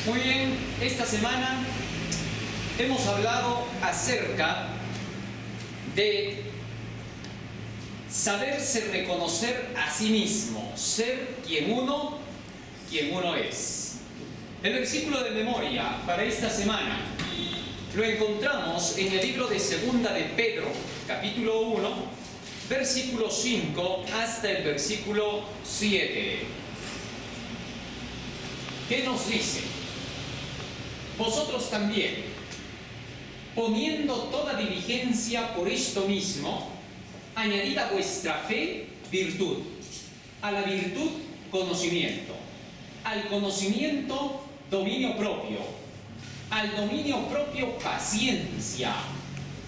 Muy bien, esta semana hemos hablado acerca de saberse reconocer a sí mismo, ser quien uno es. El versículo de memoria para esta semana lo encontramos en el libro de Segunda de Pedro, capítulo 1, versículo 5 hasta el versículo 7. ¿Qué nos dice? Vosotros también, poniendo toda diligencia por esto mismo, añadid a vuestra fe virtud, a la virtud conocimiento, al conocimiento dominio propio, al dominio propio paciencia,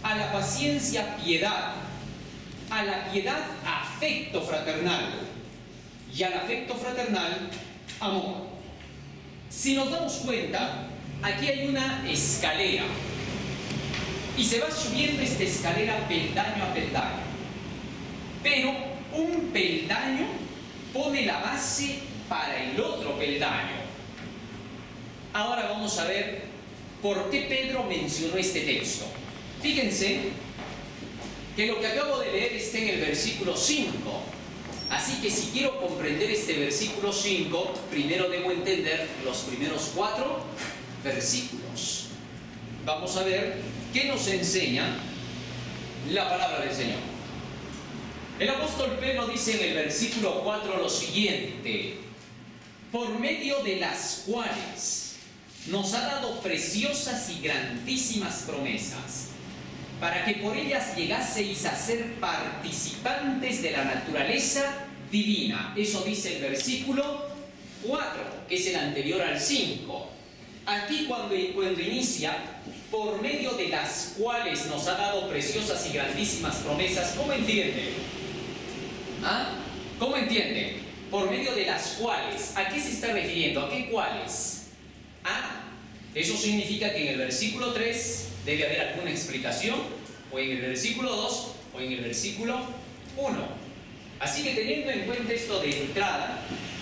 a la paciencia piedad, a la piedad afecto fraternal y al afecto fraternal amor. Si nos damos cuenta, aquí hay una escalera y se va subiendo esta escalera peldaño a peldaño, pero un peldaño pone la base para el otro peldaño. Ahora vamos a ver por qué Pedro mencionó este texto. Fíjense que lo que acabo de leer está en el versículo 5. Así que si quiero comprender este versículo 5, primero debo entender los primeros 4 versículos. Vamos a ver qué nos enseña la palabra del Señor. El apóstol Pedro dice en el versículo 4 lo siguiente: por medio de las cuales nos ha dado preciosas y grandísimas promesas, para que por ellas llegaseis a ser participantes de la naturaleza divina. Eso dice el versículo 4, que es el anterior al 5. Aquí cuando inicia, por medio de las cuales nos ha dado preciosas y grandísimas promesas, ¿cómo entiende? ¿Cómo entiende? Por medio de las cuales, ¿a qué se está refiriendo? ¿A qué cuales? Eso significa que en el versículo 3 debe haber alguna explicación, o en el versículo 2, o en el versículo 1. Así que teniendo en cuenta esto de entrada,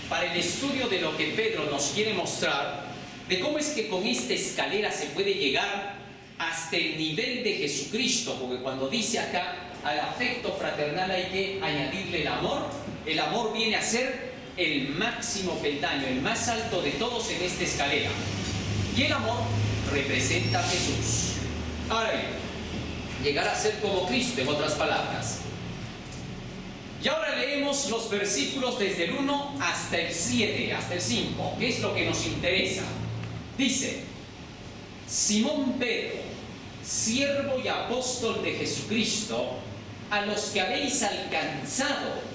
para el estudio de lo que Pedro nos quiere mostrar, de cómo es que con esta escalera se puede llegar hasta el nivel de Jesucristo, porque cuando dice acá, al afecto fraternal hay que añadirle el amor viene a ser el máximo peldaño, el más alto de todos en esta escalera. Y el amor representa a Jesús. Ahora bien, llegar a ser como Cristo, en otras palabras. Y ahora leemos los versículos desde el 1 hasta el 7, hasta el 5, que es lo que nos interesa. Dice: Simón Pedro, siervo y apóstol de Jesucristo, a los que habéis alcanzado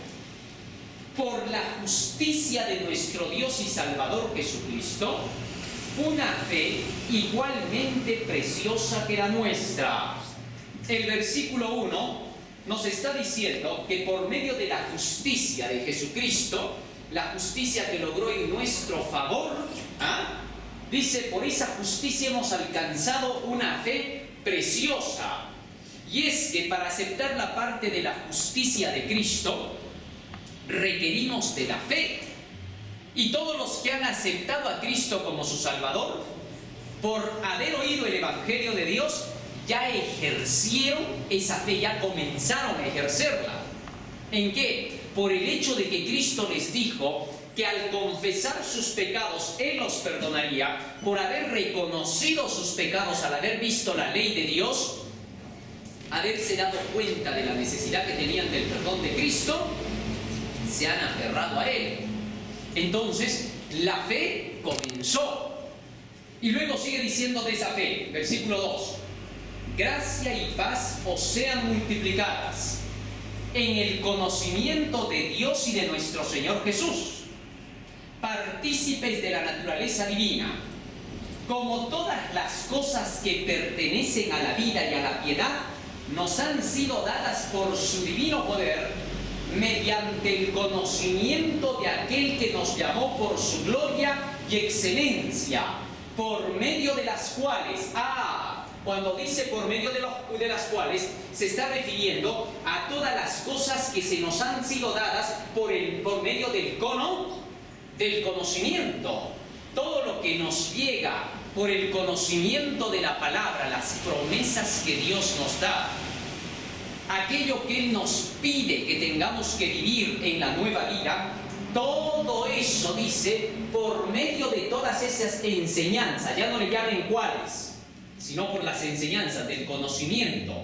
por la justicia de nuestro Dios y Salvador Jesucristo, una fe igualmente preciosa que la nuestra. El versículo 1 nos está diciendo que por medio de la justicia de Jesucristo, la justicia que logró en nuestro favor, dice, por esa justicia hemos alcanzado una fe preciosa. Y es que para aceptar la parte de la justicia de Cristo, requerimos de la fe. Y todos los que han aceptado a Cristo como su Salvador, por haber oído el Evangelio de Dios, ya ejercieron esa fe, ya comenzaron a ejercerla. ¿En qué? Por el hecho de que Cristo les dijo que al confesar sus pecados, Él los perdonaría. Por haber reconocido sus pecados, al haber visto la ley de Dios, haberse dado cuenta de la necesidad que tenían del perdón de Cristo, se han aferrado a Él. Entonces, la fe comenzó. Y luego sigue diciendo de esa fe, versículo 2: gracia y paz os sean multiplicadas en el conocimiento de Dios y de nuestro Señor Jesús, partícipes de la naturaleza divina, como todas las cosas que pertenecen a la vida y a la piedad nos han sido dadas por su divino poder, mediante el conocimiento de aquel que nos llamó por su gloria y excelencia, por medio de las cuales, cuando dice por medio de las cuales, se está refiriendo a todas las cosas que se nos han sido dadas por medio del conocimiento. todo lo que nos llega por el conocimiento de la palabra, las promesas que Dios nos da, aquello que Él nos pide que tengamos que vivir en la nueva vida, todo eso, dice, por medio de todas esas enseñanzas, ya no le llamen cuáles, sino por las enseñanzas del conocimiento,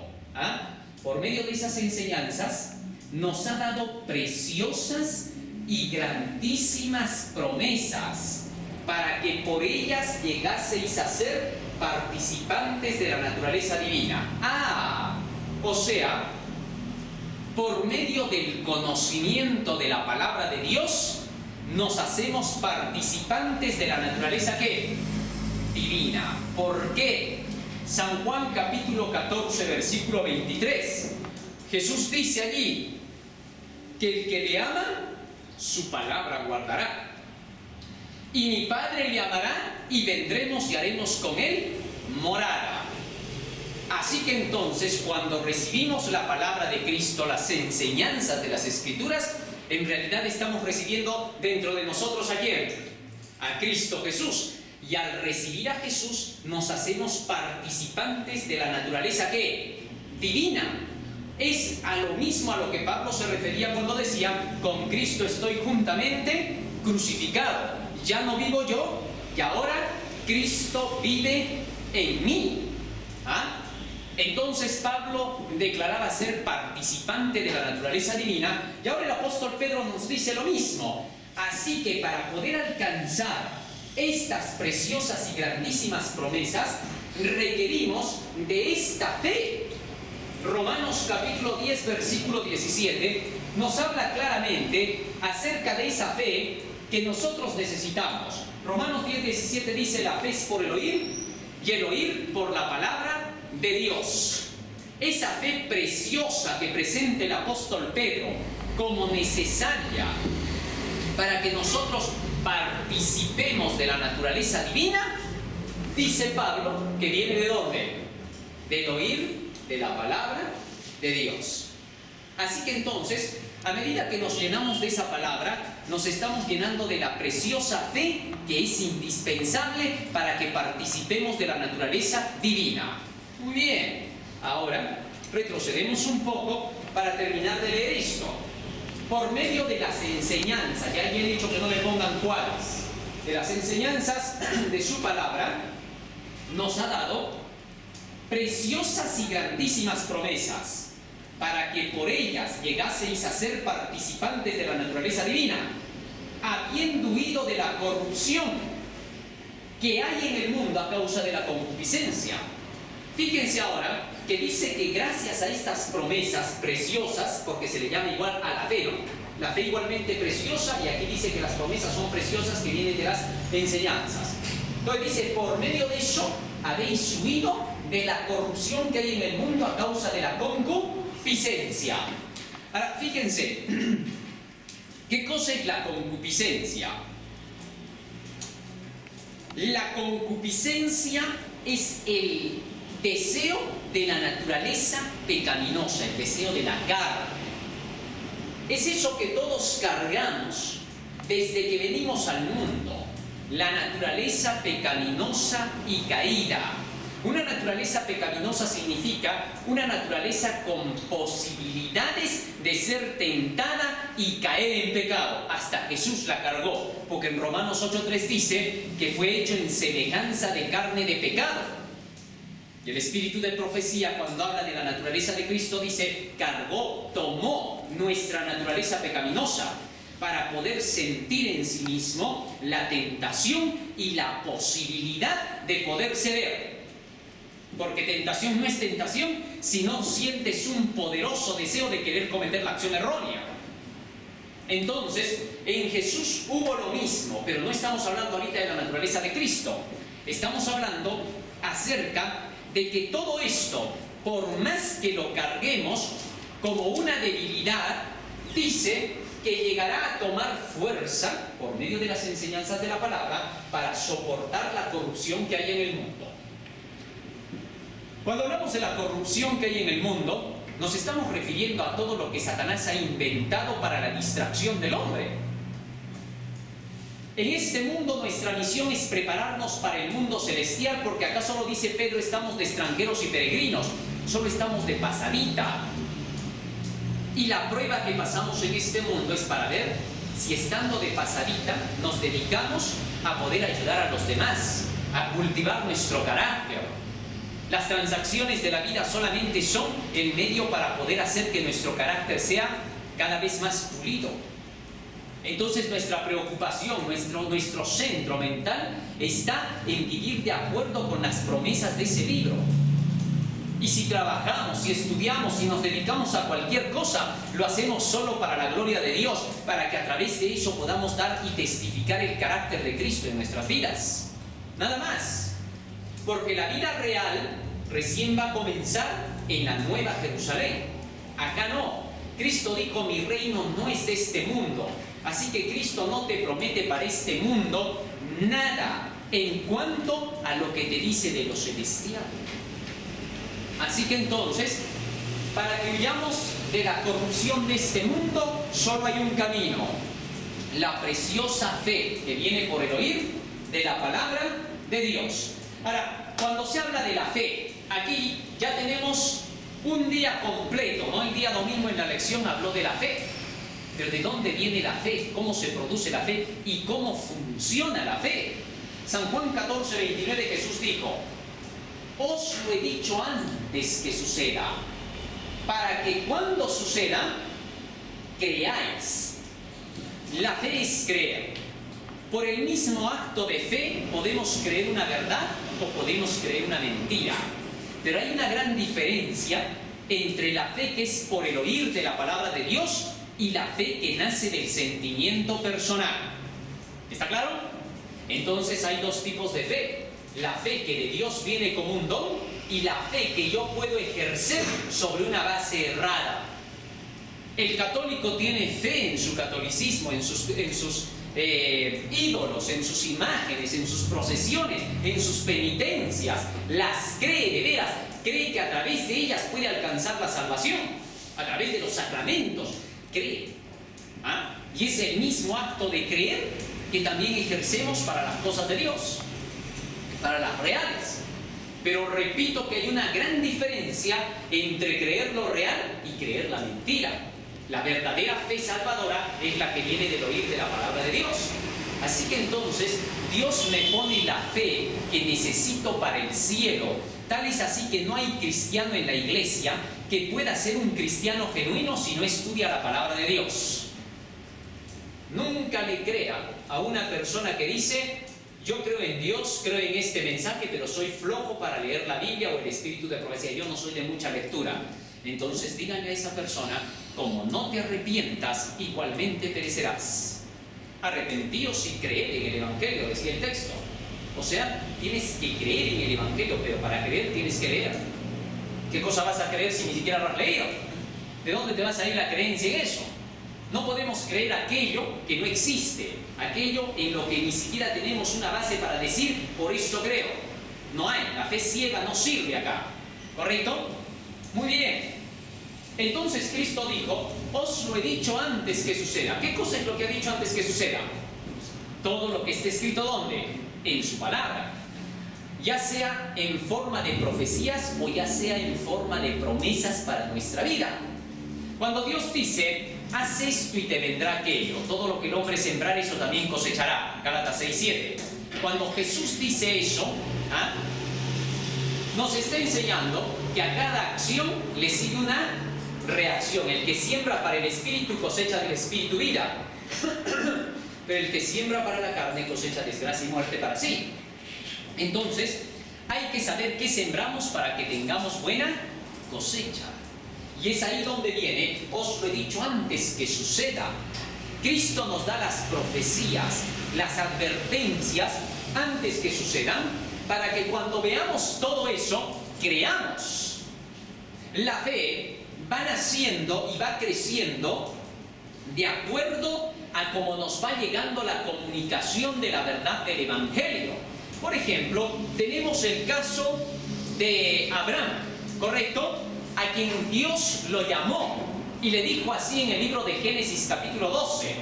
por medio de esas enseñanzas, nos ha dado preciosas y grandísimas promesas para que por ellas llegaseis a ser participantes de la naturaleza divina. O sea, por medio del conocimiento de la palabra de Dios, nos hacemos participantes de la naturaleza ¿qué? Divina. ¿Por qué? San Juan capítulo 14, versículo 23. Jesús dice allí que el que le ama, su palabra guardará. Y mi Padre le amará y vendremos y haremos con él morada. Así que entonces, cuando recibimos la palabra de Cristo, las enseñanzas de las Escrituras, en realidad estamos recibiendo dentro de nosotros ¿a quién? A Cristo Jesús. Y al recibir a Jesús, nos hacemos participantes de la naturaleza ¿qué? Divina. Es a lo mismo a lo que Pablo se refería cuando decía: con Cristo estoy juntamente crucificado. Ya no vivo yo, y ahora Cristo vive en mí. Entonces Pablo declaraba ser participante de la naturaleza divina, y ahora el apóstol Pedro nos dice lo mismo. Así que para poder alcanzar estas preciosas y grandísimas promesas, requerimos de esta fe. Romanos capítulo 10, versículo 17, nos habla claramente acerca de esa fe que nosotros necesitamos. Romanos 10, 17 dice: la fe es por el oír, y el oír por la palabra de Dios. Esa fe preciosa que presenta el apóstol Pedro como necesaria para que nosotros participemos de la naturaleza divina, dice Pablo, que viene ¿de dónde? Del oír de la palabra de Dios. Así que entonces, a medida que nos llenamos de esa palabra, nos estamos llenando de la preciosa fe que es indispensable para que participemos de la naturaleza divina. Muy bien, ahora retrocedemos un poco para terminar de leer esto. Por medio de las enseñanzas, ya alguien ha dicho que no le pongan cuáles, de las enseñanzas de su palabra, nos ha dado preciosas y grandísimas promesas para que por ellas llegaseis a ser participantes de la naturaleza divina, habiendo huido de la corrupción que hay en el mundo a causa de la concupiscencia. Fíjense ahora que dice que gracias a estas promesas preciosas, porque se le llama igual a la fe, ¿no? La fe igualmente preciosa, y aquí dice que las promesas son preciosas que vienen de las enseñanzas. Entonces dice: por medio de eso habéis huido de la corrupción que hay en el mundo a causa de la concupiscencia. Ahora, fíjense, ¿qué cosa es la concupiscencia? La concupiscencia es el deseo de la naturaleza pecaminosa, el deseo de la carne. Es eso que todos cargamos desde que venimos al mundo, la naturaleza pecaminosa y caída. Una naturaleza pecaminosa significa una naturaleza con posibilidades de ser tentada y caer en pecado. Hasta Jesús la cargó, porque en Romanos 8:3 dice que fue hecho en semejanza de carne de pecado. Y el espíritu de profecía, cuando habla de la naturaleza de Cristo, dice: cargó, tomó nuestra naturaleza pecaminosa para poder sentir en sí mismo la tentación y la posibilidad de poder ceder. Porque tentación no es tentación si no sientes un poderoso deseo de querer cometer la acción errónea. Entonces, en Jesús hubo lo mismo, pero no estamos hablando ahorita de la naturaleza de Cristo. Estamos hablando acerca de que todo esto, por más que lo carguemos como una debilidad, dice que llegará a tomar fuerza por medio de las enseñanzas de la palabra para soportar la corrupción que hay en el mundo. Cuando hablamos de la corrupción que hay en el mundo, nos estamos refiriendo a todo lo que Satanás ha inventado para la distracción del hombre. En este mundo nuestra misión es prepararnos para el mundo celestial, porque acá solo dice Pedro, estamos de extranjeros y peregrinos, solo estamos de pasadita. Y la prueba que pasamos en este mundo es para ver si estando de pasadita nos dedicamos a poder ayudar a los demás, a cultivar nuestro carácter. Las transacciones de la vida solamente son el medio para poder hacer que nuestro carácter sea cada vez más pulido. Entonces nuestra preocupación, nuestro centro mental está en vivir de acuerdo con las promesas de ese libro. Y si trabajamos, si estudiamos, si nos dedicamos a cualquier cosa, lo hacemos solo para la gloria de Dios, para que a través de eso podamos dar y testificar el carácter de Cristo en nuestras vidas. Nada más. Porque la vida real recién va a comenzar en la Nueva Jerusalén. Acá no. Cristo dijo, mi reino no es de este mundo. Así que Cristo no te promete para este mundo nada en cuanto a lo que te dice de lo celestial. Así que entonces, para que huyamos de la corrupción de este mundo, solo hay un camino: la preciosa fe que viene por el oír de la palabra de Dios. Ahora, cuando se habla de la fe, aquí ya tenemos un día completo, ¿no? El día domingo en la lección habló de la fe. Pero ¿de dónde viene la fe? ¿Cómo se produce la fe? ¿Y cómo funciona la fe? San Juan 14:29 Jesús dijo, os lo he dicho antes que suceda, para que cuando suceda, creáis. La fe es creer. Por el mismo acto de fe podemos creer una verdad o podemos creer una mentira. Pero hay una gran diferencia entre la fe que es por el oír de la palabra de Dios y la fe que nace del sentimiento personal. ¿Está claro? Entonces hay dos tipos de fe: la fe que de Dios viene como un don y la fe que yo puedo ejercer sobre una base errada. El católico tiene fe en su catolicismo, en sus ídolos, en sus imágenes, en sus procesiones, en sus penitencias. Las cree de veras, cree que a través de ellas puede alcanzar la salvación, a través de los sacramentos. Cree. Y es el mismo acto de creer que también ejercemos para las cosas de Dios, para las reales. Pero repito que hay una gran diferencia entre creer lo real y creer la mentira. La verdadera fe salvadora es la que viene del oír de la palabra de Dios. Así que entonces Dios me pone la fe que necesito para el cielo. Tal es así que no hay cristiano en la iglesia que pueda ser un cristiano genuino si no estudia la palabra de Dios. Nunca le crea a una persona que dice, yo creo en Dios, creo en este mensaje, pero soy flojo para leer la Biblia o el espíritu de profecía, yo no soy de mucha lectura. Entonces díganle a esa persona, como no te arrepientas, igualmente perecerás. Arrepentíos y creed en el Evangelio, decía el texto. O sea, tienes que creer en el Evangelio, pero para creer tienes que leer. ¿Qué cosa vas a creer si ni siquiera lo has leído? ¿De dónde te va a salir la creencia en eso? No podemos creer aquello que no existe, aquello en lo que ni siquiera tenemos una base para decir, por esto creo. No hay, la fe ciega no sirve acá. ¿Correcto? Muy bien. Entonces Cristo dijo, os lo he dicho antes que suceda. ¿Qué cosa es lo que ha dicho antes que suceda? Todo lo que está escrito ¿dónde? En su palabra. Ya sea en forma de profecías o ya sea en forma de promesas para nuestra vida. Cuando Dios dice, haz esto y te vendrá aquello, todo lo que el hombre sembrar, eso también cosechará, Gálatas 6:7. Cuando Jesús dice eso, nos está enseñando que a cada acción le sigue una reacción. El que siembra para el espíritu cosecha del espíritu vida, pero el que siembra para la carne cosecha desgracia y muerte para sí. Entonces hay que saber qué sembramos para que tengamos buena cosecha. Y es ahí donde viene, os lo he dicho antes que suceda. Cristo nos da las profecías, las advertencias antes que sucedan, para que cuando veamos todo eso, creamos. La fe va naciendo y va creciendo de acuerdo a cómo nos va llegando la comunicación de la verdad del Evangelio. Por ejemplo, tenemos el caso de Abraham, ¿correcto? A quien Dios lo llamó y le dijo así en el libro de Génesis capítulo 12.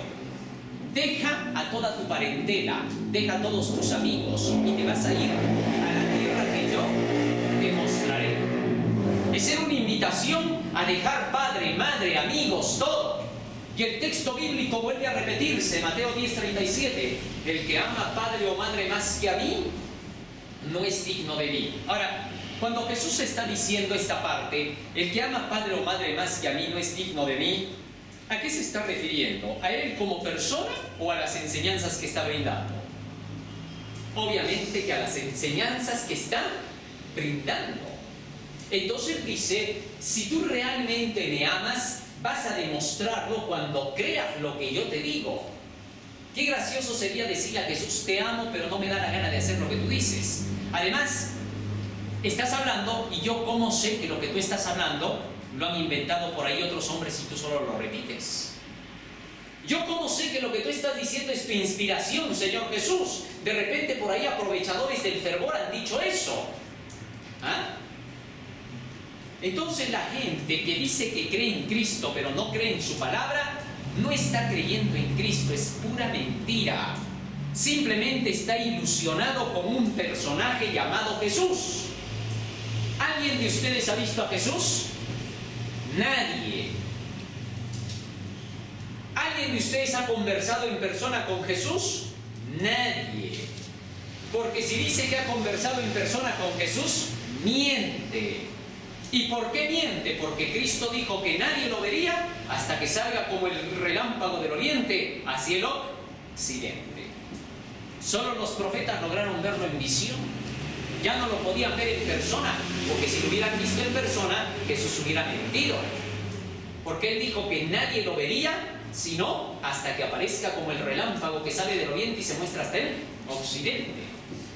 deja a toda tu parentela, deja a todos tus amigos y te vas a ir a la tierra que yo te mostraré. Es ser una invitación a dejar padre, madre, amigos, todo. Y el texto bíblico vuelve a repetirse, Mateo 10:37, el que ama padre o madre más que a mí, no es digno de mí. Ahora, cuando Jesús está diciendo esta parte, el que ama padre o madre más que a mí no es digno de mí, ¿a qué se está refiriendo? ¿A él como persona o a las enseñanzas que está brindando? Obviamente que a las enseñanzas que está brindando. Entonces dice, si tú realmente me amas, vas a demostrarlo cuando creas lo que yo te digo. Qué gracioso sería decirle a Jesús, te amo, pero no me da la gana de hacer lo que tú dices. Además, estás hablando y yo cómo sé que lo que tú estás hablando lo han inventado por ahí otros hombres y tú solo lo repites. Yo cómo sé que lo que tú estás diciendo es tu inspiración, Señor Jesús. De repente por ahí aprovechadores del fervor han dicho eso. ¿Ah? Entonces la gente que dice que cree en Cristo pero no cree en su palabra, no está creyendo en Cristo, es pura mentira. Simplemente está ilusionado con un personaje llamado Jesús. ¿Alguien de ustedes ha visto a Jesús? Nadie. ¿Alguien de ustedes ha conversado en persona con Jesús? Nadie. Porque si dice que ha conversado en persona con Jesús, miente. ¿Y por qué miente? Porque Cristo dijo que nadie lo vería hasta que salga como el relámpago del oriente hacia el occidente. Solo los profetas lograron verlo en visión. Ya no lo podían ver en persona, porque si lo hubieran visto en persona, Jesús hubiera mentido. Porque Él dijo que nadie lo vería, sino hasta que aparezca como el relámpago que sale del oriente y se muestra hasta el occidente.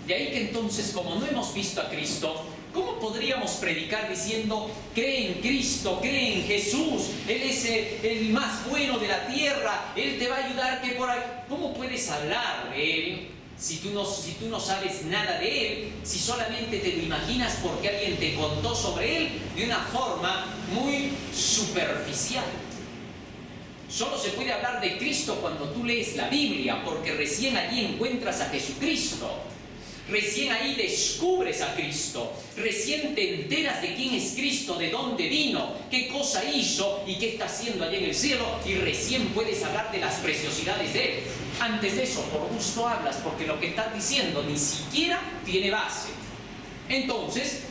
De ahí que entonces, como no hemos visto a Cristo, ¿cómo podríamos predicar diciendo, cree en Cristo, cree en Jesús, Él es el más bueno de la tierra, Él te va a ayudar que por ahí? ¿Cómo puedes hablar de Él si tú no sabes nada de Él, si solamente te lo imaginas porque alguien te contó sobre Él de una forma muy superficial? Solo se puede hablar de Cristo cuando tú lees la Biblia, porque recién allí encuentras a Jesucristo. Recién ahí descubres a Cristo, recién te enteras de quién es Cristo, de dónde vino, qué cosa hizo y qué está haciendo allá en el cielo, y recién puedes hablar de las preciosidades de Él. Antes de eso, por gusto hablas, porque lo que estás diciendo ni siquiera tiene base. Entonces,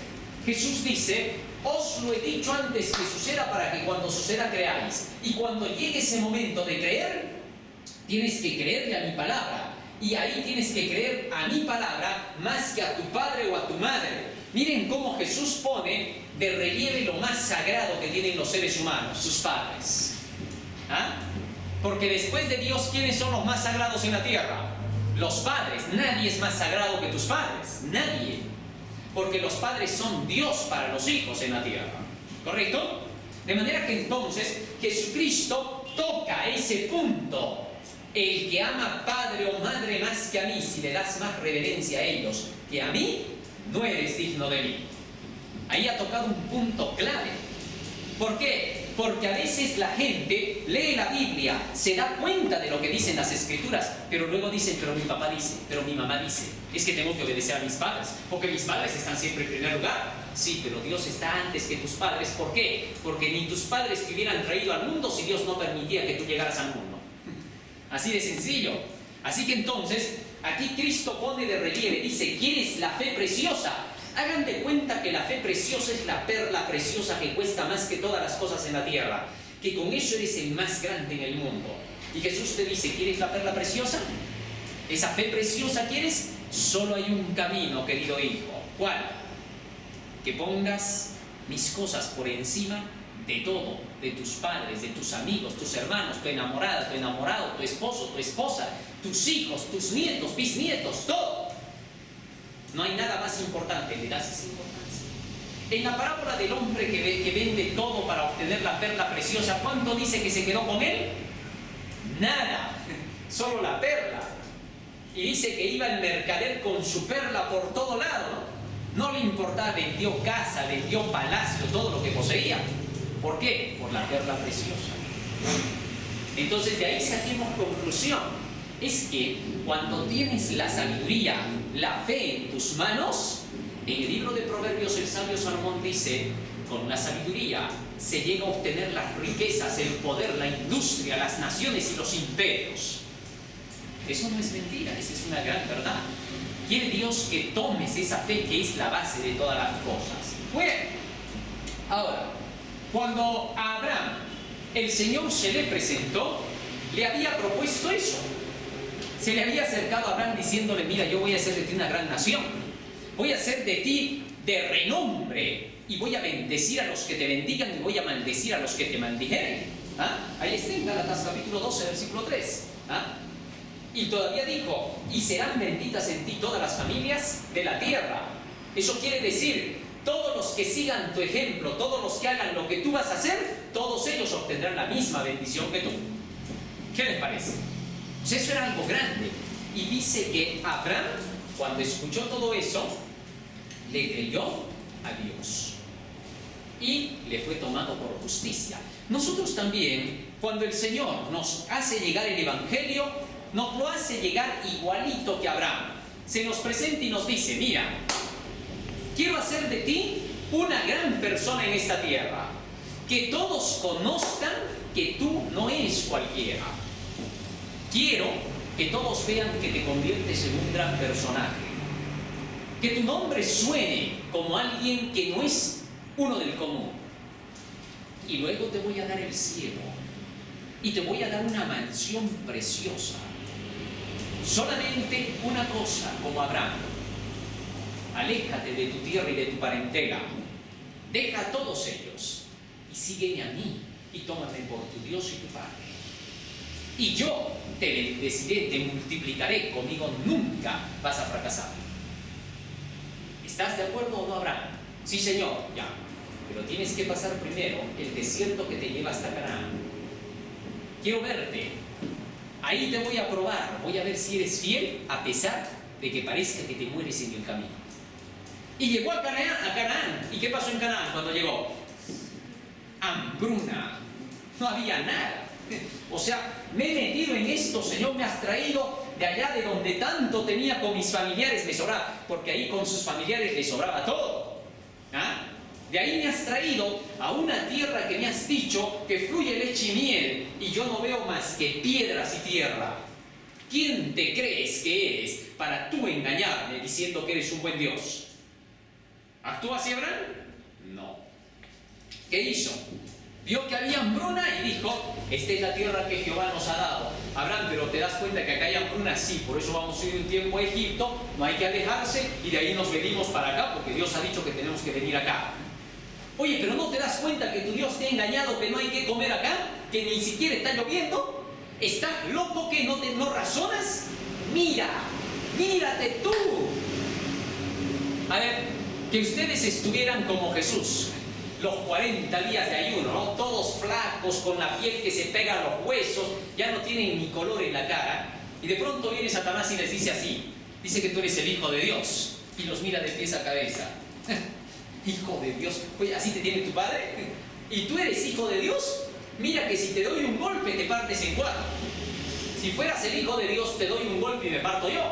Jesús dice, os lo he dicho antes que suceda para que cuando suceda creáis. Y cuando llegue ese momento de creer, tienes que creerle a mi palabra. Y ahí tienes que creer a mi palabra más que a tu padre o a tu madre. Miren cómo Jesús pone de relieve lo más sagrado que tienen los seres humanos, sus padres. ¿Ah? Porque después de Dios, ¿quiénes son los más sagrados en la tierra? Los padres. Nadie es más sagrado que tus padres. Nadie. Porque los padres son Dios para los hijos en la tierra. ¿Correcto? De manera que entonces Jesucristo toca ese punto. El que ama padre o madre más que a mí, si le das más reverencia a ellos que a mí, no eres digno de mí. Ahí ha tocado un punto clave. ¿Por qué? Porque a veces la gente lee la Biblia, se da cuenta de lo que dicen las Escrituras, pero luego dicen, pero mi papá dice, pero mi mamá dice, es que tengo que obedecer a mis padres, porque mis padres están siempre en primer lugar. Sí, pero Dios está antes que tus padres. ¿Por qué? Porque ni tus padres te hubieran traído al mundo si Dios no permitía que tú llegaras al mundo. Así de sencillo. Así que entonces, aquí Cristo pone de relieve, dice, ¿quieres la fe preciosa? Hagan de cuenta que la fe preciosa es la perla preciosa que cuesta más que todas las cosas en la tierra, que con eso eres el más grande en el mundo. Y Jesús te dice, ¿quieres la perla preciosa? ¿Esa fe preciosa quieres? Solo hay un camino, querido hijo. ¿Cuál? Que pongas mis cosas por encima de todo, de tus padres, de tus amigos, tus hermanos, tu enamorada, tu enamorado, tu esposo, tu esposa, tus hijos, tus nietos, bisnietos, todo. No hay nada más importante, le das esa importancia. En la parábola del hombre que vende todo para obtener la perla preciosa, ¿cuánto dice que se quedó con él? Nada, solo la perla. Y dice que iba el mercader con su perla por todo lado. No le importaba, vendió casa, vendió palacio, todo lo que poseía. ¿Por qué? Por la perla preciosa. Entonces de ahí saquemos conclusión. es que cuando tienes la sabiduría, la fe en tus manos, en el libro de Proverbios el sabio Salomón dice, con la sabiduría se llega a obtener las riquezas, el poder, la industria, las naciones y los imperios. Eso no es mentira, esa es una gran verdad. Quiere Dios que tomes esa fe que es la base de todas las cosas. Bueno, ahora, cuando a Abraham el Señor se le presentó, le había propuesto eso. Se le había acercado a Abraham diciéndole, mira, yo voy a hacer de ti una gran nación. Voy a hacer de ti de renombre y voy a bendecir a los que te bendigan y voy a maldecir a los que te maldijeren. ¿Ah? Ahí está en Gálatas capítulo 12, versículo 3. ¿Ah? Y todavía dijo, y serán benditas en ti todas las familias de la tierra. Eso quiere decir, todos los que sigan tu ejemplo, todos los que hagan lo que tú vas a hacer, todos ellos obtendrán la misma bendición que tú. ¿Qué les parece? Pues eso era algo grande. Y dice que Abraham, cuando escuchó todo eso, le creyó a Dios. Y le fue tomado por justicia. Nosotros también, cuando el Señor nos hace llegar el Evangelio, nos lo hace llegar igualito que Abraham. Se nos presenta y nos dice, mira, quiero hacer de ti una gran persona en esta tierra. Que todos conozcan que tú no eres cualquiera. Quiero que todos vean que te conviertes en un gran personaje. Que tu nombre suene como alguien que no es uno del común. Y luego te voy a dar el cielo. Y te voy a dar una mansión preciosa. Solamente una cosa, como Abraham. Aléjate de tu tierra y de tu parentela. Deja a todos ellos y sígueme a mí y tómame por tu Dios y tu Padre. Y yo te bendeciré, te multiplicaré, conmigo nunca vas a fracasar. ¿Estás de acuerdo o no, Abraham? Sí, Señor, ya. Pero tienes que pasar primero el desierto que te lleva hasta Canaán. Quiero verte. Ahí te voy a probar. Voy a ver si eres fiel a pesar de que parezca que te mueres en el camino. Y llegó a Canaán. ¿Y qué pasó en Canaán cuando llegó? Hambruna. No había nada. O sea, me he metido en esto, Señor, me has traído de allá de donde tanto tenía con mis familiares, me sobraba, porque ahí con sus familiares les sobraba todo. ¿Ah? De ahí me has traído a una tierra que me has dicho que fluye leche y miel, y yo no veo más que piedras y tierra. ¿Quién te crees que eres para tú engañarme diciendo que eres un buen Dios? ¿Actúa así Abraham? No. ¿Qué hizo? Vio que había hambruna y dijo, esta es la tierra que Jehová nos ha dado. Abraham, pero ¿te das cuenta que acá hay hambruna? Sí, por eso vamos a ir un tiempo a Egipto, no hay que alejarse y de ahí nos venimos para acá porque Dios ha dicho que tenemos que venir acá. Oye, pero ¿no te das cuenta que tu Dios te ha engañado, que no hay que comer acá? ¿Que ni siquiera está lloviendo? ¿Estás loco que no razonas? Mira, mírate tú. A ver, que ustedes estuvieran como Jesús. Los 40 días de ayuno, ¿no? Todos flacos, con la piel que se pega a los huesos, ya no tienen ni color en la cara. Y de pronto viene Satanás y les dice así, dice que tú eres el Hijo de Dios, y los mira de pies a cabeza. Hijo de Dios, oye, ¿así te tiene tu padre? ¿Y tú eres hijo de Dios? Mira que si te doy un golpe te partes en cuatro. Si fueras el Hijo de Dios te doy un golpe y me parto yo.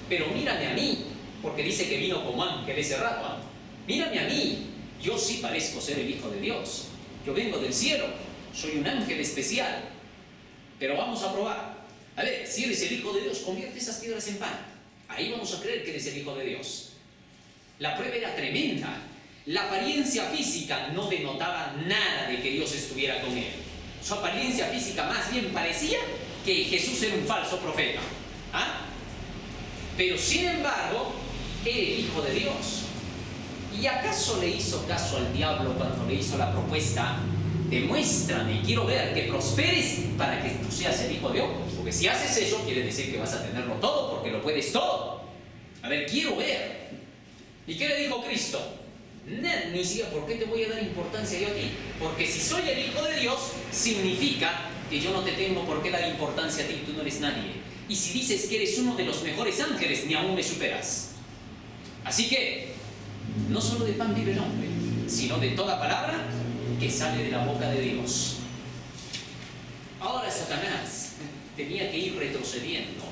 Pero mírame a mí, porque dice que vino como ángel ese rato. ¿Eh? Mírame a mí. Yo sí parezco ser el Hijo de Dios. Yo vengo del cielo. Soy un ángel especial. Pero vamos a probar. A ver, si eres el Hijo de Dios, convierte esas piedras en pan. Ahí vamos a creer que eres el Hijo de Dios. La prueba era tremenda. La apariencia física no denotaba nada de que Dios estuviera con él. Su apariencia física más bien parecía que Jesús era un falso profeta. ¿Ah? Pero sin embargo, era el Hijo de Dios. ¿Y acaso le hizo caso al diablo cuando le hizo la propuesta? Demuéstrame, quiero ver que prosperes para que tú seas el Hijo de Dios. Porque si haces eso, quiere decir que vas a tenerlo todo, porque lo puedes todo. A ver, quiero ver. ¿Y qué le dijo Cristo? Ni siquiera, ¿por qué te voy a dar importancia yo a ti? Porque si soy el Hijo de Dios, significa que yo no te tengo por qué dar importancia a ti, tú no eres nadie. Y si dices que eres uno de los mejores ángeles, ni aún me superas. Así que, no solo de pan vive el hombre, sino de toda palabra que sale de la boca de Dios. Ahora Satanás tenía que ir retrocediendo,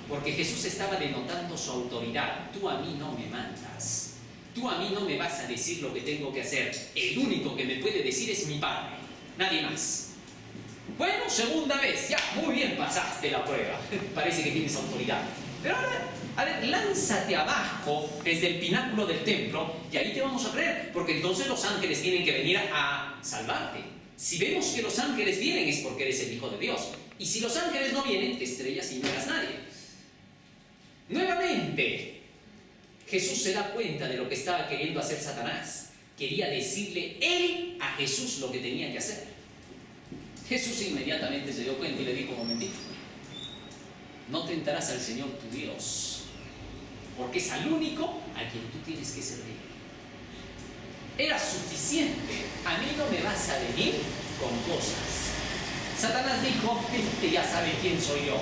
porque Jesús estaba denotando su autoridad. Tú a mí no me mandas, tú a mí no me vas a decir lo que tengo que hacer, el único que me puede decir es mi Padre, nadie más. Bueno, segunda vez, ya, muy bien, pasaste la prueba, parece que tienes autoridad. Pero ahora, a ver, lánzate abajo desde el pináculo del templo y ahí te vamos a creer, porque entonces los ángeles tienen que venir a salvarte. Si vemos que los ángeles vienen es porque eres el Hijo de Dios. Y si los ángeles no vienen, te estrellas y no eras nadie. Nuevamente, Jesús se da cuenta de lo que estaba queriendo hacer Satanás. Quería decirle él a Jesús lo que tenía que hacer. Jesús inmediatamente se dio cuenta y le dijo: un momentito, no tentarás al Señor tu Dios, porque es al único a quien tú tienes que servir. Era suficiente. A mí no me vas a venir con cosas. Satanás dijo: este ya sabe quién soy yo,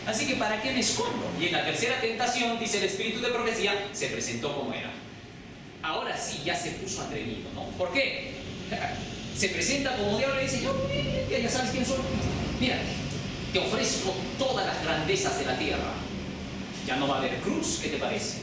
así que ¿para qué me escondo? Y en la tercera tentación, dice el espíritu de profecía, se presentó como era. Ahora sí, ya se puso atrevido, ¿no? ¿Por qué? Se presenta como diablo y dice: yo, ya sabes quién soy. Mira, te ofrezco todas las grandezas de la tierra. Ya no va a haber cruz, ¿qué te parece?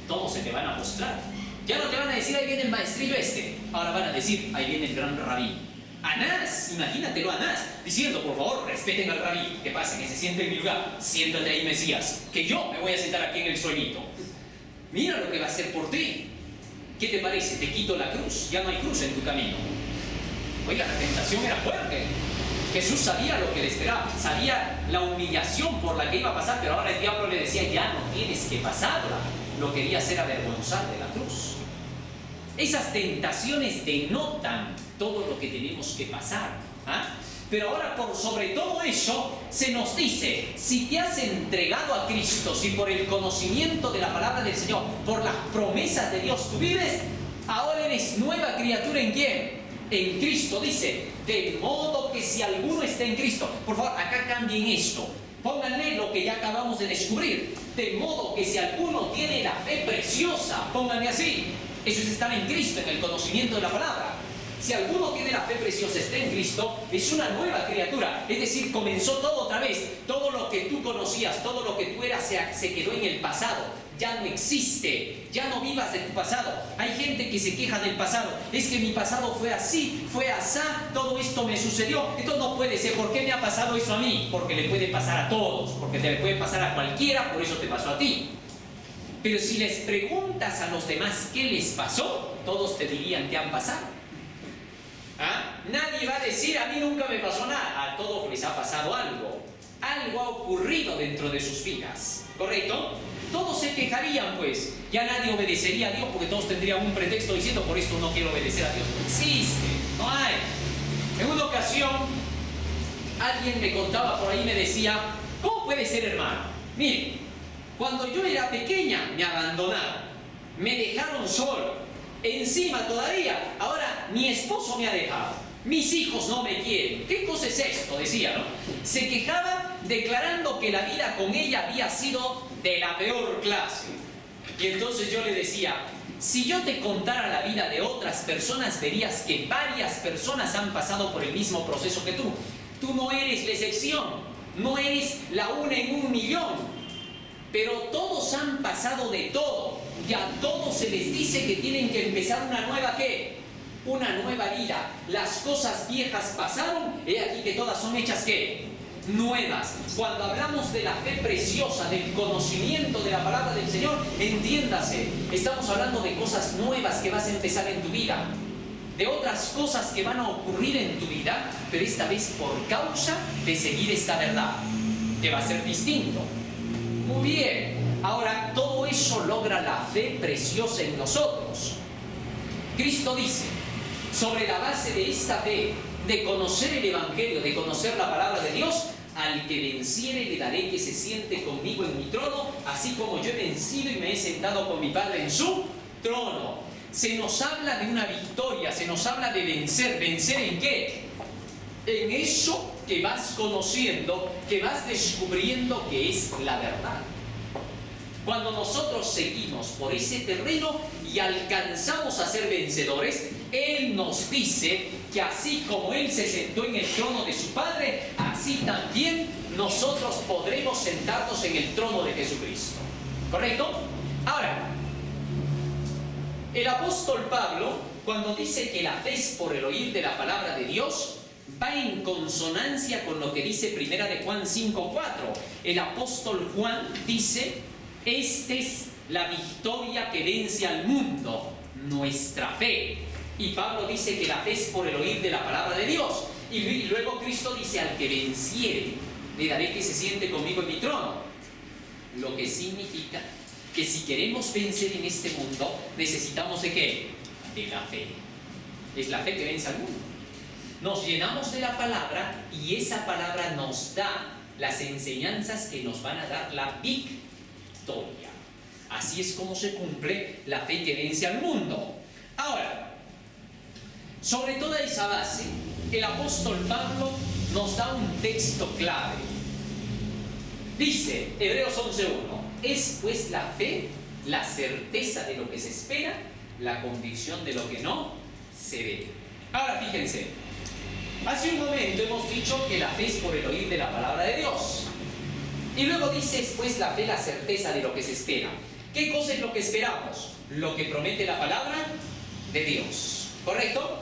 Todos se te van a mostrar. Ya no te van a decir: ahí viene el maestrillo este. Ahora van a decir: ahí viene el gran rabí. Anás, imagínatelo, Anás, diciendo: por favor, respeten al rabí. ¿Qué pasa? Que se siente en mi lugar. Siéntate ahí, Mesías, que yo me voy a sentar aquí en el suelito. Mira lo que va a hacer por ti. ¿Qué te parece? Te quito la cruz. Ya no hay cruz en tu camino. Oiga, la tentación era fuerte. Jesús sabía lo que le esperaba, sabía la humillación por la que iba a pasar, pero ahora el diablo le decía: ya no tienes que pasarla. Lo quería hacer avergonzar de la cruz. Esas tentaciones denotan todo lo que tenemos que pasar, ¿ah? Pero ahora, por sobre todo eso, se nos dice: si te has entregado a Cristo, si por el conocimiento de la palabra del Señor, por las promesas de Dios tú vives, ahora eres nueva criatura. ¿En quién? En Cristo. Dice: de modo que si alguno está en Cristo. Por favor, acá cambien esto. Pónganle lo que ya acabamos de descubrir. De modo que si alguno tiene la fe preciosa, pónganle así. Eso es estar en Cristo, en el conocimiento de la palabra. Si alguno tiene la fe preciosa, está en Cristo, es una nueva criatura. Es decir, comenzó todo otra vez. Todo lo que tú conocías, todo lo que tú eras, se quedó en el pasado. Ya no existe. Ya no vivas de tu pasado. Hay gente que se queja del pasado. Es que mi pasado fue así, fue asá, todo esto me sucedió. Esto no puede ser. ¿Por qué me ha pasado eso a mí? Porque le puede pasar a todos. Porque te le puede pasar a cualquiera, por eso te pasó a ti. Pero si les preguntas a los demás qué les pasó, todos te dirían que han pasado. ¿Ah? Nadie va a decir: a mí nunca me pasó nada. A todos les ha pasado algo. Algo ha ocurrido dentro de sus vidas. ¿Correcto? Todos se quejarían, pues. Ya nadie obedecería a Dios, porque todos tendrían un pretexto diciendo: por esto no quiero obedecer a Dios. No existe, no hay. En una ocasión, alguien me contaba por ahí, me decía: ¿cómo puede ser, hermano? Mire, cuando yo era pequeña me abandonaron, me dejaron solo. Encima todavía, ahora mi esposo me ha dejado, mis hijos no me quieren. ¿Qué cosa es esto? Decía, ¿no? Se quejaba declarando que la vida con ella había sido de la peor clase. Y entonces yo le decía: si yo te contara la vida de otras personas, verías que varias personas han pasado por el mismo proceso que tú. Tú no eres la excepción, no eres la una en 1.000.000. Pero todos han pasado de todo. Y a todos se les dice que tienen que empezar una nueva ¿qué? Una nueva vida. Las cosas viejas pasaron, he aquí que todas son hechas ¿qué? Nuevas. Cuando hablamos de la fe preciosa, del conocimiento de la palabra del Señor, entiéndase, estamos hablando de cosas nuevas que vas a empezar en tu vida, de otras cosas que van a ocurrir en tu vida, pero esta vez por causa de seguir esta verdad, que va a ser distinto. Muy bien. Ahora, todo eso logra la fe preciosa en nosotros. Cristo dice: sobre la base de esta fe, de conocer el Evangelio, de conocer la palabra de Dios, al que venciere le daré que se siente conmigo en mi trono, así como yo he vencido y me he sentado con mi Padre en su trono. Se nos habla de una victoria, se nos habla de vencer. ¿Vencer en qué? En eso que vas conociendo, que vas descubriendo que es la verdad. Cuando nosotros seguimos por ese terreno y alcanzamos a ser vencedores, Él nos dice que así como Él se sentó en el trono de su Padre, así también nosotros podremos sentarnos en el trono de Jesucristo. ¿Correcto? Ahora, el apóstol Pablo, cuando dice que la fe es por el oír de la palabra de Dios, va en consonancia con lo que dice Primera de Juan 5:4. El apóstol Juan dice: esta es la victoria que vence al mundo, nuestra fe. Y Pablo dice que la fe es por el oír de la palabra de Dios. Y luego Cristo dice: al que venciere, le daré que se siente conmigo en mi trono. Lo que significa que si queremos vencer en este mundo, necesitamos ¿de qué? De la fe. Es la fe que vence al mundo. Nos llenamos de la palabra y esa palabra nos da las enseñanzas que nos van a dar la victoria. Así es como se cumple la fe que vence al mundo. Ahora, sobre toda esa base, el apóstol Pablo nos da un texto clave. Dice, Hebreos 11:1, es pues la fe la certeza de lo que se espera, la convicción de lo que no se ve. Ahora fíjense, hace un momento hemos dicho que la fe es por el oír de la palabra de Dios. Y luego dice, es pues la fe la certeza de lo que se espera. ¿Qué cosa es lo que esperamos? Lo que promete la palabra de Dios. ¿Correcto?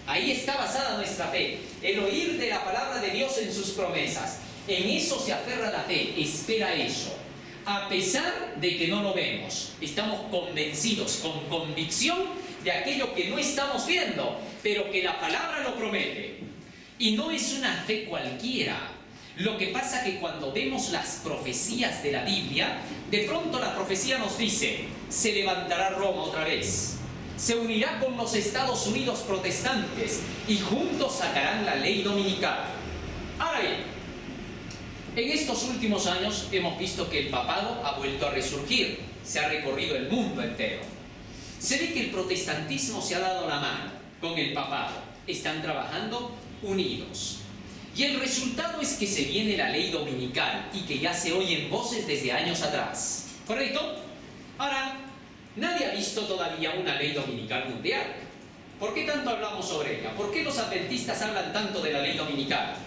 Ahí está basada nuestra fe. El oír de la palabra de Dios en sus promesas. En eso se aferra la fe, espera eso. A pesar de que no lo vemos, estamos convencidos, con convicción, de aquello que no estamos viendo, pero que la palabra lo promete. Y no es una fe cualquiera. Lo que pasa es que cuando vemos las profecías de la Biblia, de pronto la profecía nos dice, se levantará Roma otra vez, se unirá con los Estados Unidos protestantes y juntos sacarán la ley dominical. Ahora bien, en estos últimos años hemos visto que el papado ha vuelto a resurgir, se ha recorrido el mundo entero. Se ve que el protestantismo se ha dado la mano con el papado, están trabajando unidos. Y el resultado es que se viene la ley dominical y que ya se oyen voces desde años atrás. ¿Correcto? Ahora, nadie ha visto todavía una ley dominical mundial. ¿Por qué tanto hablamos sobre ella? ¿Por qué los adventistas hablan tanto de la ley dominical?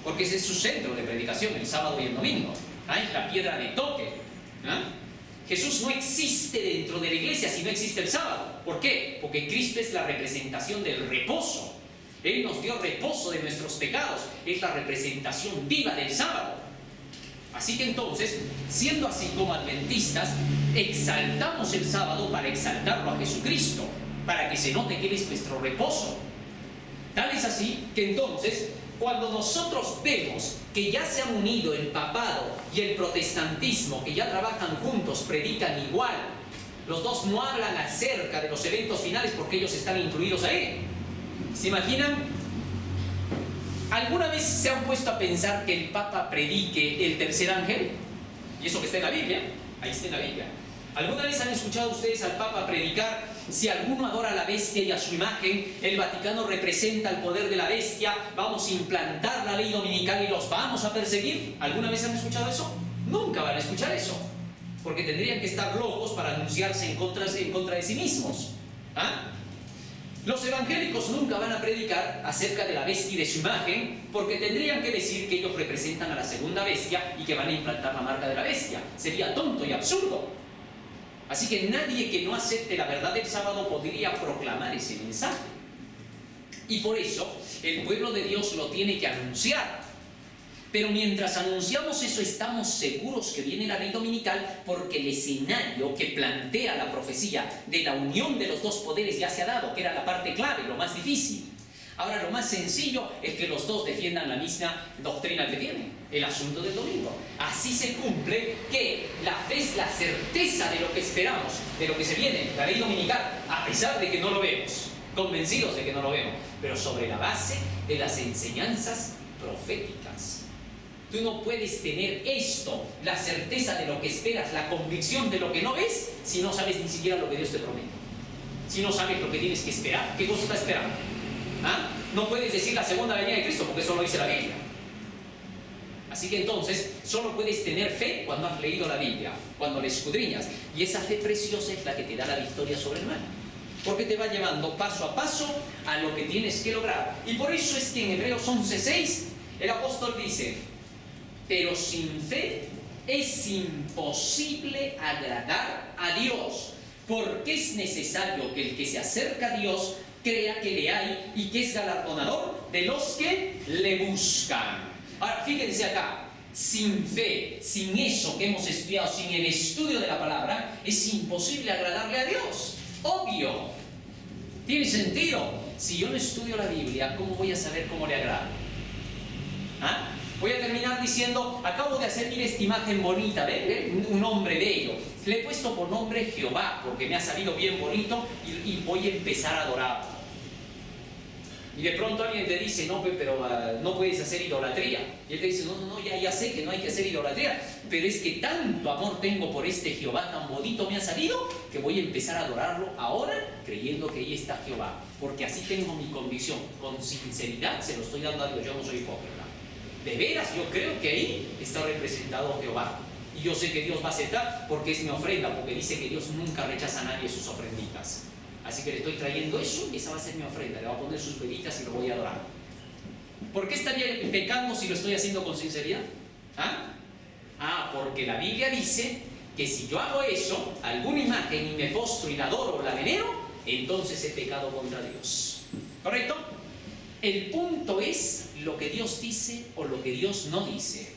Porque ese es su centro de predicación, el sábado y el domingo. Es la piedra de toque. Jesús no existe dentro de la iglesia si no existe el sábado. ¿Por qué? Porque Cristo es la representación del reposo. Él nos dio reposo de nuestros pecados. Es la representación viva del sábado. Así que entonces, siendo así como adventistas, exaltamos el sábado para exaltarlo a Jesucristo, para que se note que Él es nuestro reposo. Tal es así que entonces, cuando nosotros vemos que ya se han unido el papado y el protestantismo, que ya trabajan juntos, predican igual, los dos no hablan acerca de los eventos finales porque ellos están incluidos ahí. ¿Se imaginan? ¿Alguna vez se han puesto a pensar que el Papa predique el tercer ángel? Y eso que está en la Biblia, ahí está en la Biblia. ¿Alguna vez han escuchado ustedes al Papa predicar: si alguno adora a la bestia y a su imagen, el Vaticano representa el poder de la bestia, vamos a implantar la ley dominical y los vamos a perseguir? ¿Alguna vez han escuchado eso? Nunca van a escuchar eso, porque tendrían que estar locos para anunciarse en contra de sí mismos. Los evangélicos nunca van a predicar acerca de la bestia y de su imagen, porque tendrían que decir que ellos representan a la segunda bestia y que van a implantar la marca de la bestia. Sería tonto y absurdo. Así que nadie que no acepte la verdad del sábado podría proclamar ese mensaje. Y por eso el pueblo de Dios lo tiene que anunciar. Pero mientras anunciamos eso, estamos seguros que viene la ley dominical, porque el escenario que plantea la profecía de la unión de los dos poderes ya se ha dado, que era la parte clave, lo más difícil. Ahora lo más sencillo es que los dos defiendan la misma doctrina que tienen, el asunto del domingo. Así se cumple que la fe es la certeza de lo que esperamos, de lo que se viene, la ley dominical, a pesar de que no lo vemos, convencidos de que no lo vemos, pero sobre la base de las enseñanzas proféticas. Tú no puedes tener esto, la certeza de lo que esperas, la convicción de lo que no ves, si no sabes ni siquiera lo que Dios te promete. Si no sabes lo que tienes que esperar, ¿qué cosa estás esperando? No puedes decir la segunda venida de Cristo, porque eso lo dice la Biblia. Así que entonces, solo puedes tener fe cuando has leído la Biblia, cuando la escudriñas. Y esa fe preciosa es la que te da la victoria sobre el mal, porque te va llevando paso a paso a lo que tienes que lograr. Y por eso es que en Hebreos 11:6 el apóstol dice: Pero sin fe es imposible agradar a Dios, porque es necesario que el que se acerca a Dios crea que le hay y que es galardonador de los que le buscan. Ahora, fíjense acá, sin fe, sin eso que hemos estudiado, sin el estudio de la palabra, es imposible agradarle a Dios. Obvio. ¿Tiene sentido? Si yo no estudio la Biblia, ¿cómo voy a saber cómo le agrado? ¿Ah? Voy a terminar diciendo, acabo de hacer, mira esta imagen bonita, ¿ven? Un hombre bello. Le he puesto por nombre Jehová, porque me ha salido bien bonito y voy a empezar a adorarlo. Y de pronto alguien te dice, no, pero no puedes hacer idolatría. Y él te dice, no, ya sé que no hay que hacer idolatría, pero es que tanto amor tengo por este Jehová, tan bonito me ha salido, que voy a empezar a adorarlo ahora, creyendo que ahí está Jehová. Porque así tengo mi convicción, con sinceridad se lo estoy dando a Dios, yo no soy hipócrita. De veras, yo creo que ahí está representado Jehová. Y yo sé que Dios va a aceptar porque es mi ofrenda, porque dice que Dios nunca rechaza a nadie sus ofrenditas. Así que le estoy trayendo eso y esa va a ser mi ofrenda. Le voy a poner sus velitas y lo voy a adorar. ¿Por qué estaría pecando si lo estoy haciendo con sinceridad? Porque la Biblia dice que si yo hago eso, alguna imagen y me postro y la adoro o la venero, entonces he pecado contra Dios. ¿Correcto? El punto es lo que Dios dice o lo que Dios no dice.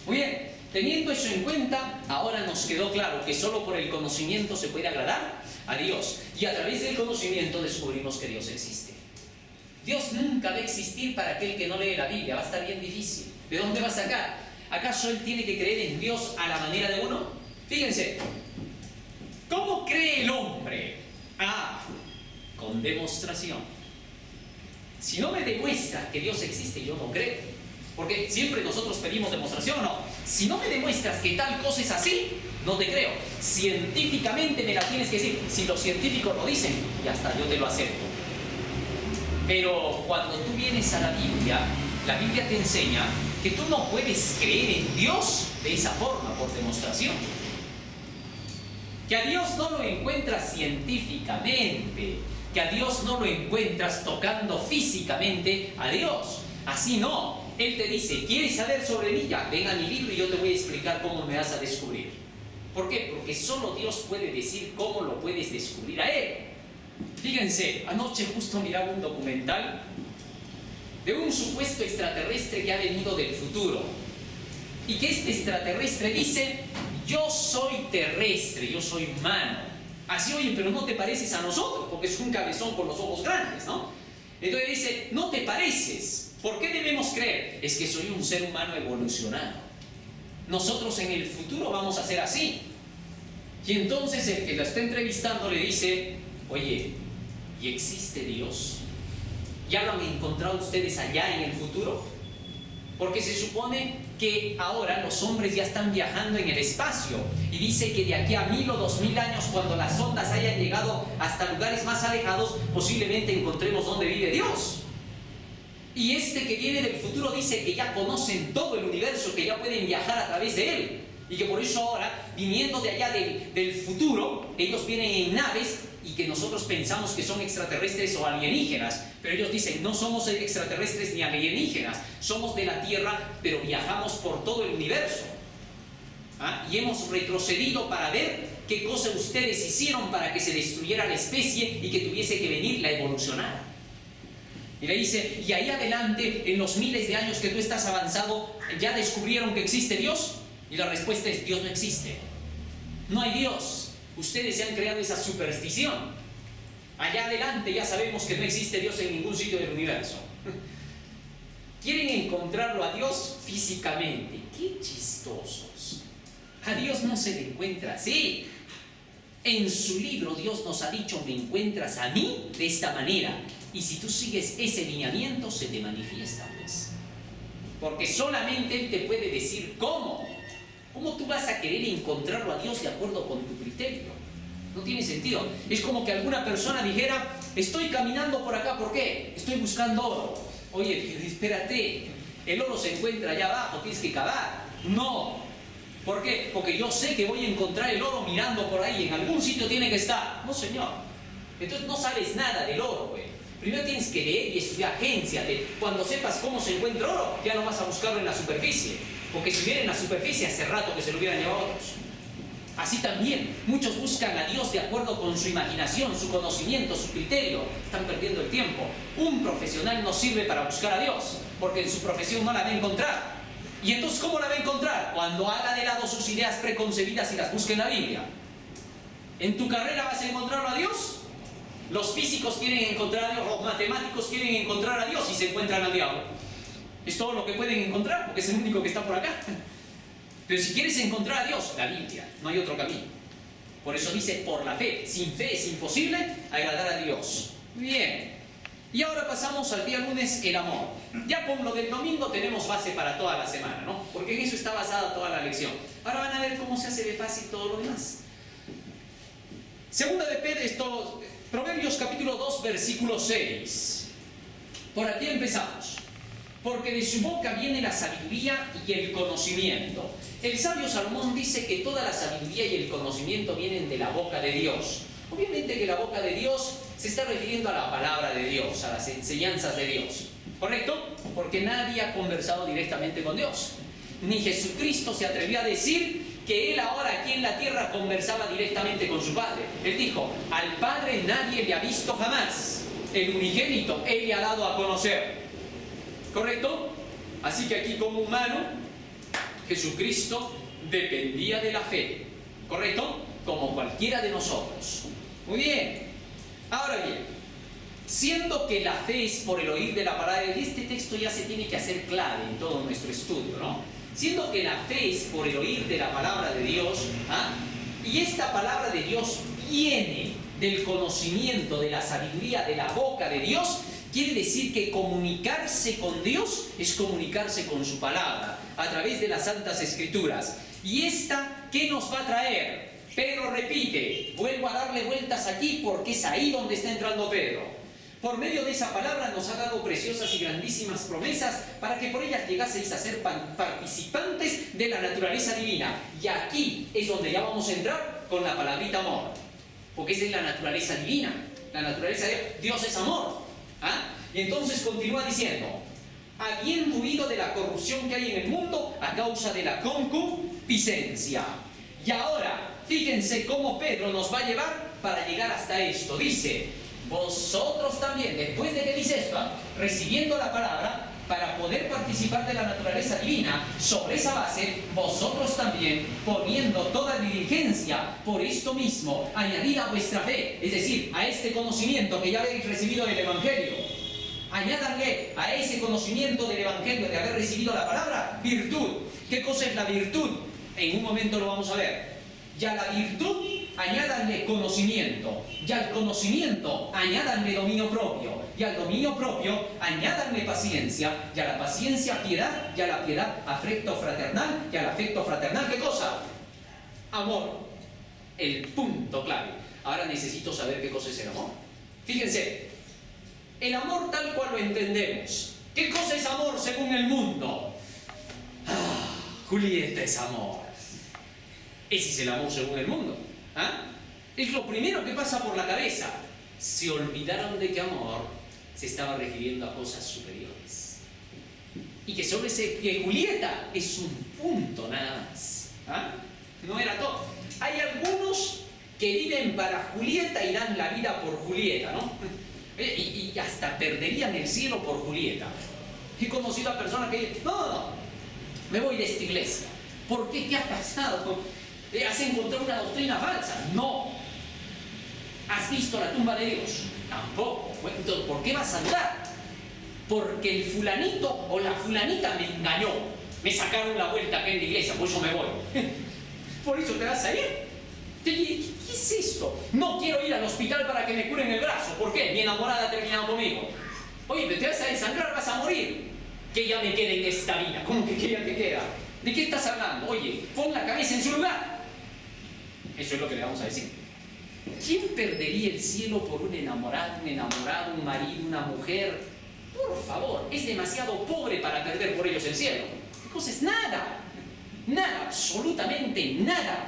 Muy bien, teniendo eso en cuenta, ahora nos quedó claro que solo por el conocimiento se puede agradar a Dios. Y a través del conocimiento descubrimos que Dios existe. Dios nunca va a existir para aquel que no lee la Biblia, va a estar bien difícil. ¿De dónde va a sacar? ¿Acaso él tiene que creer en Dios a la manera de uno? Fíjense, ¿cómo cree el hombre? Con demostración. Si no me demuestras que Dios existe, yo no creo. Porque siempre nosotros pedimos demostración, ¿no? Si no me demuestras que tal cosa es así, no te creo. Científicamente me la tienes que decir. Si los científicos lo dicen, ya está, yo te lo acepto. Pero cuando tú vienes a la Biblia te enseña que tú no puedes creer en Dios de esa forma, por demostración. Que a Dios no lo encuentras científicamente, que a Dios no lo encuentras tocando físicamente a Dios. Así no. Él te dice, ¿quieres saber sobre mí? Ya, ven a mi libro y yo te voy a explicar cómo me vas a descubrir. ¿Por qué? Porque solo Dios puede decir cómo lo puedes descubrir a Él. Fíjense, anoche justo miraba un documental de un supuesto extraterrestre que ha venido del futuro. Y que este extraterrestre dice, yo soy terrestre, yo soy humano. Así, oye, pero no te pareces a nosotros, porque es un cabezón con los ojos grandes, ¿no? Entonces dice, no te pareces. ¿Por qué debemos creer? Es que soy un ser humano evolucionado. Nosotros en el futuro vamos a ser así. Y entonces el que la está entrevistando le dice, oye, ¿y existe Dios? ¿Ya lo han encontrado ustedes allá en el futuro? Porque se supone que ahora los hombres ya están viajando en el espacio y dice que de aquí a 1000 o 2000 años, cuando las ondas hayan llegado hasta lugares más alejados, posiblemente encontremos dónde vive Dios. Y este que viene del futuro dice que ya conocen todo el universo, que ya pueden viajar a través de él y que por eso ahora, viniendo de allá del futuro, ellos vienen en naves y que nosotros pensamos que son extraterrestres o alienígenas, pero ellos dicen, no somos extraterrestres ni alienígenas, somos de la Tierra, pero viajamos por todo el universo. Y hemos retrocedido para ver qué cosa ustedes hicieron para que se destruyera la especie y que tuviese que venir la evolucionar. Y le dice, y ahí adelante, en los miles de años que tú estás avanzado, ¿ya descubrieron que existe Dios? Y la respuesta es, Dios no existe. No hay Dios. Ustedes se han creado esa superstición. Allá adelante ya sabemos que no existe Dios en ningún sitio del universo. Quieren encontrarlo a Dios físicamente. ¡Qué chistosos! A Dios no se le encuentra así. En su libro Dios nos ha dicho, me encuentras a mí de esta manera. Y si tú sigues ese lineamiento, se te manifiesta, pues. Porque solamente Él te puede decir cómo. ¿Cómo tú vas a querer encontrarlo a Dios de acuerdo con tu criterio? No tiene sentido. Es como que alguna persona dijera, estoy caminando por acá, ¿por qué? Estoy buscando oro. Oye, espérate, el oro se encuentra allá abajo, tienes que cavar. No. ¿Por qué? Porque yo sé que voy a encontrar el oro mirando por ahí, en algún sitio tiene que estar. No, señor. Entonces no sabes nada del oro, güey. Primero tienes que leer y estudiar, agénciate. Cuando sepas cómo se encuentra oro, ya no vas a buscarlo en la superficie. Porque si hubiera en la superficie, hace rato que se lo hubieran llevado a otros. Así también, muchos buscan a Dios de acuerdo con su imaginación, su conocimiento, su criterio. Están perdiendo el tiempo. Un profesional no sirve para buscar a Dios, porque en su profesión no la va a encontrar. ¿Y entonces cómo la va a encontrar? Cuando haga de lado sus ideas preconcebidas y las busque en la Biblia. ¿En tu carrera vas a encontrarlo a Dios? Los físicos quieren encontrar a Dios, los matemáticos quieren encontrar a Dios y se encuentran al diablo. Es todo lo que pueden encontrar, porque es el único que está por acá. Pero si quieres encontrar a Dios, la Biblia, no hay otro camino. Por eso dice, por la fe. Sin fe es imposible agradar a Dios. Bien. Y ahora pasamos al día lunes, el amor. Ya con lo del domingo tenemos base para toda la semana, ¿no? Porque en eso está basada toda la lección. Ahora van a ver cómo se hace de fácil todo lo demás. Segunda de Pedro, Proverbios capítulo 2, versículo 6. Por aquí empezamos. Porque de su boca viene la sabiduría y el conocimiento. El sabio Salomón dice que toda la sabiduría y el conocimiento vienen de la boca de Dios. Obviamente que la boca de Dios se está refiriendo a la palabra de Dios, a las enseñanzas de Dios. ¿Correcto? Porque nadie ha conversado directamente con Dios. Ni Jesucristo se atrevió a decir que Él ahora aquí en la tierra conversaba directamente con su Padre. Él dijo, al Padre nadie le ha visto jamás. El unigénito Él le ha dado a conocer. ¿Correcto? Así que aquí como humano, Jesucristo dependía de la fe. ¿Correcto? Como cualquiera de nosotros. Muy bien. Ahora bien, siendo que la fe es por el oír de la palabra de Dios, este texto ya se tiene que hacer clave en todo nuestro estudio, ¿no? Siendo que la fe es por el oír de la palabra de Dios, y esta palabra de Dios viene del conocimiento, de la sabiduría, de la boca de Dios, quiere decir que comunicarse con Dios es comunicarse con su palabra, a través de las Santas Escrituras. ¿Y esta qué nos va a traer? Pedro repite, vuelvo a darle vueltas aquí porque es ahí donde está entrando Pedro. Por medio de esa palabra nos ha dado preciosas y grandísimas promesas para que por ellas llegaseis a ser participantes de la naturaleza divina. Y aquí es donde ya vamos a entrar con la palabrita amor. Porque esa es la naturaleza divina. La naturaleza de Dios es amor. Y entonces continúa diciendo, habiendo huido de la corrupción que hay en el mundo a causa de la concupiscencia. Y ahora, fíjense cómo Pedro nos va a llevar para llegar hasta esto. Dice, vosotros también, después de que dice esto, recibiendo la palabra, para poder participar de la naturaleza divina, sobre esa base, vosotros también, poniendo toda diligencia por esto mismo, añadid a vuestra fe, es decir, a este conocimiento que ya habéis recibido del Evangelio. Añádanle a ese conocimiento del Evangelio, de haber recibido la palabra, virtud. ¿Qué cosa es la virtud? En un momento lo vamos a ver. Ya la virtud, añádanle conocimiento. Ya al conocimiento, añádanle dominio propio. Y al dominio propio, añádanle paciencia. Y a la paciencia, piedad. Y a la piedad, afecto fraternal. Y al afecto fraternal, ¿qué cosa? Amor. El punto clave. Ahora necesito saber qué cosa es el amor. Fíjense, el amor tal cual lo entendemos. ¿Qué cosa es amor según el mundo? Julieta es amor. Ese es el amor según el mundo. Es lo primero que pasa por la cabeza. Se olvidaron de que amor se estaba refiriendo a cosas superiores. Y que sobre ese que Julieta es un punto nada más. No era todo. Hay algunos que viven para Julieta y dan la vida por Julieta, ¿no? Y hasta perderían el cielo por Julieta. He conocido a personas que dicen, no, me voy de esta iglesia. ¿Por qué? ¿Qué ha pasado? ¿Has encontrado una doctrina falsa? No. ¿Has visto la tumba de Dios? Tampoco. Entonces, ¿por qué vas a dudar? Porque el fulanito o la fulanita me engañó. Me sacaron la vuelta acá en la iglesia, por eso me voy. Por eso te vas a ir. ¿Qué es esto? No quiero ir al hospital para que me curen el brazo. ¿Por qué? Mi enamorada ha terminado conmigo. Oye, te vas a desangrar, vas a morir. Que ya me quede en esta vida. ¿Cómo que ya te queda? ¿De qué estás hablando? Oye, pon la cabeza en su lugar. Eso es lo que le vamos a decir. ¿Quién perdería el cielo por un enamorado, un marido, una mujer? Por favor, es demasiado pobre para perder por ellos el cielo. ¿Qué cosa es? Nada. Nada, absolutamente nada.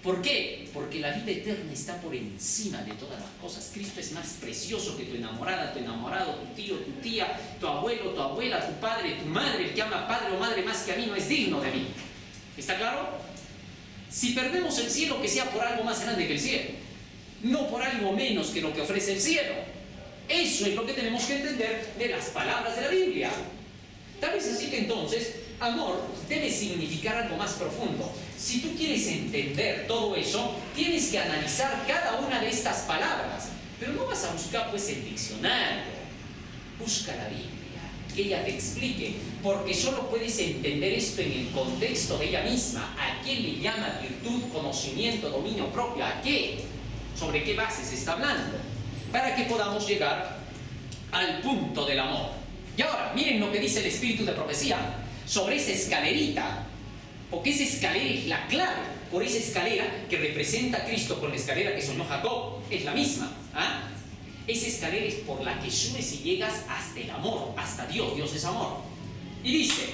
¿Por qué? Porque la vida eterna está por encima de todas las cosas. Cristo es más precioso que tu enamorada, tu enamorado, tu tío, tu tía, tu abuelo, tu abuela, tu padre, tu madre. El que ama padre o madre más que a mí no es digno de mí. ¿Está claro? Si perdemos el cielo, que sea por algo más grande que el cielo, no por algo menos que lo que ofrece el cielo. Eso es lo que tenemos que entender de las palabras de la Biblia. Tal vez así que entonces, amor debe significar algo más profundo. Si tú quieres entender todo eso, tienes que analizar cada una de estas palabras. Pero no vas a buscar pues el diccionario. Busca la Biblia, que ella te explique, porque solo puedes entender esto en el contexto de ella misma. ¿A qué le llama virtud, conocimiento, dominio propio? ¿A qué? ¿Sobre qué base se está hablando? Para que podamos llegar al punto del amor. Y ahora, miren lo que dice el espíritu de profecía sobre esa escalerita, porque esa escalera es la clave. Por esa escalera que representa a Cristo con la escalera que soñó Jacob, es la misma. Esa escalera es por la que subes y llegas hasta el amor, hasta Dios. Dios es amor. Y dice,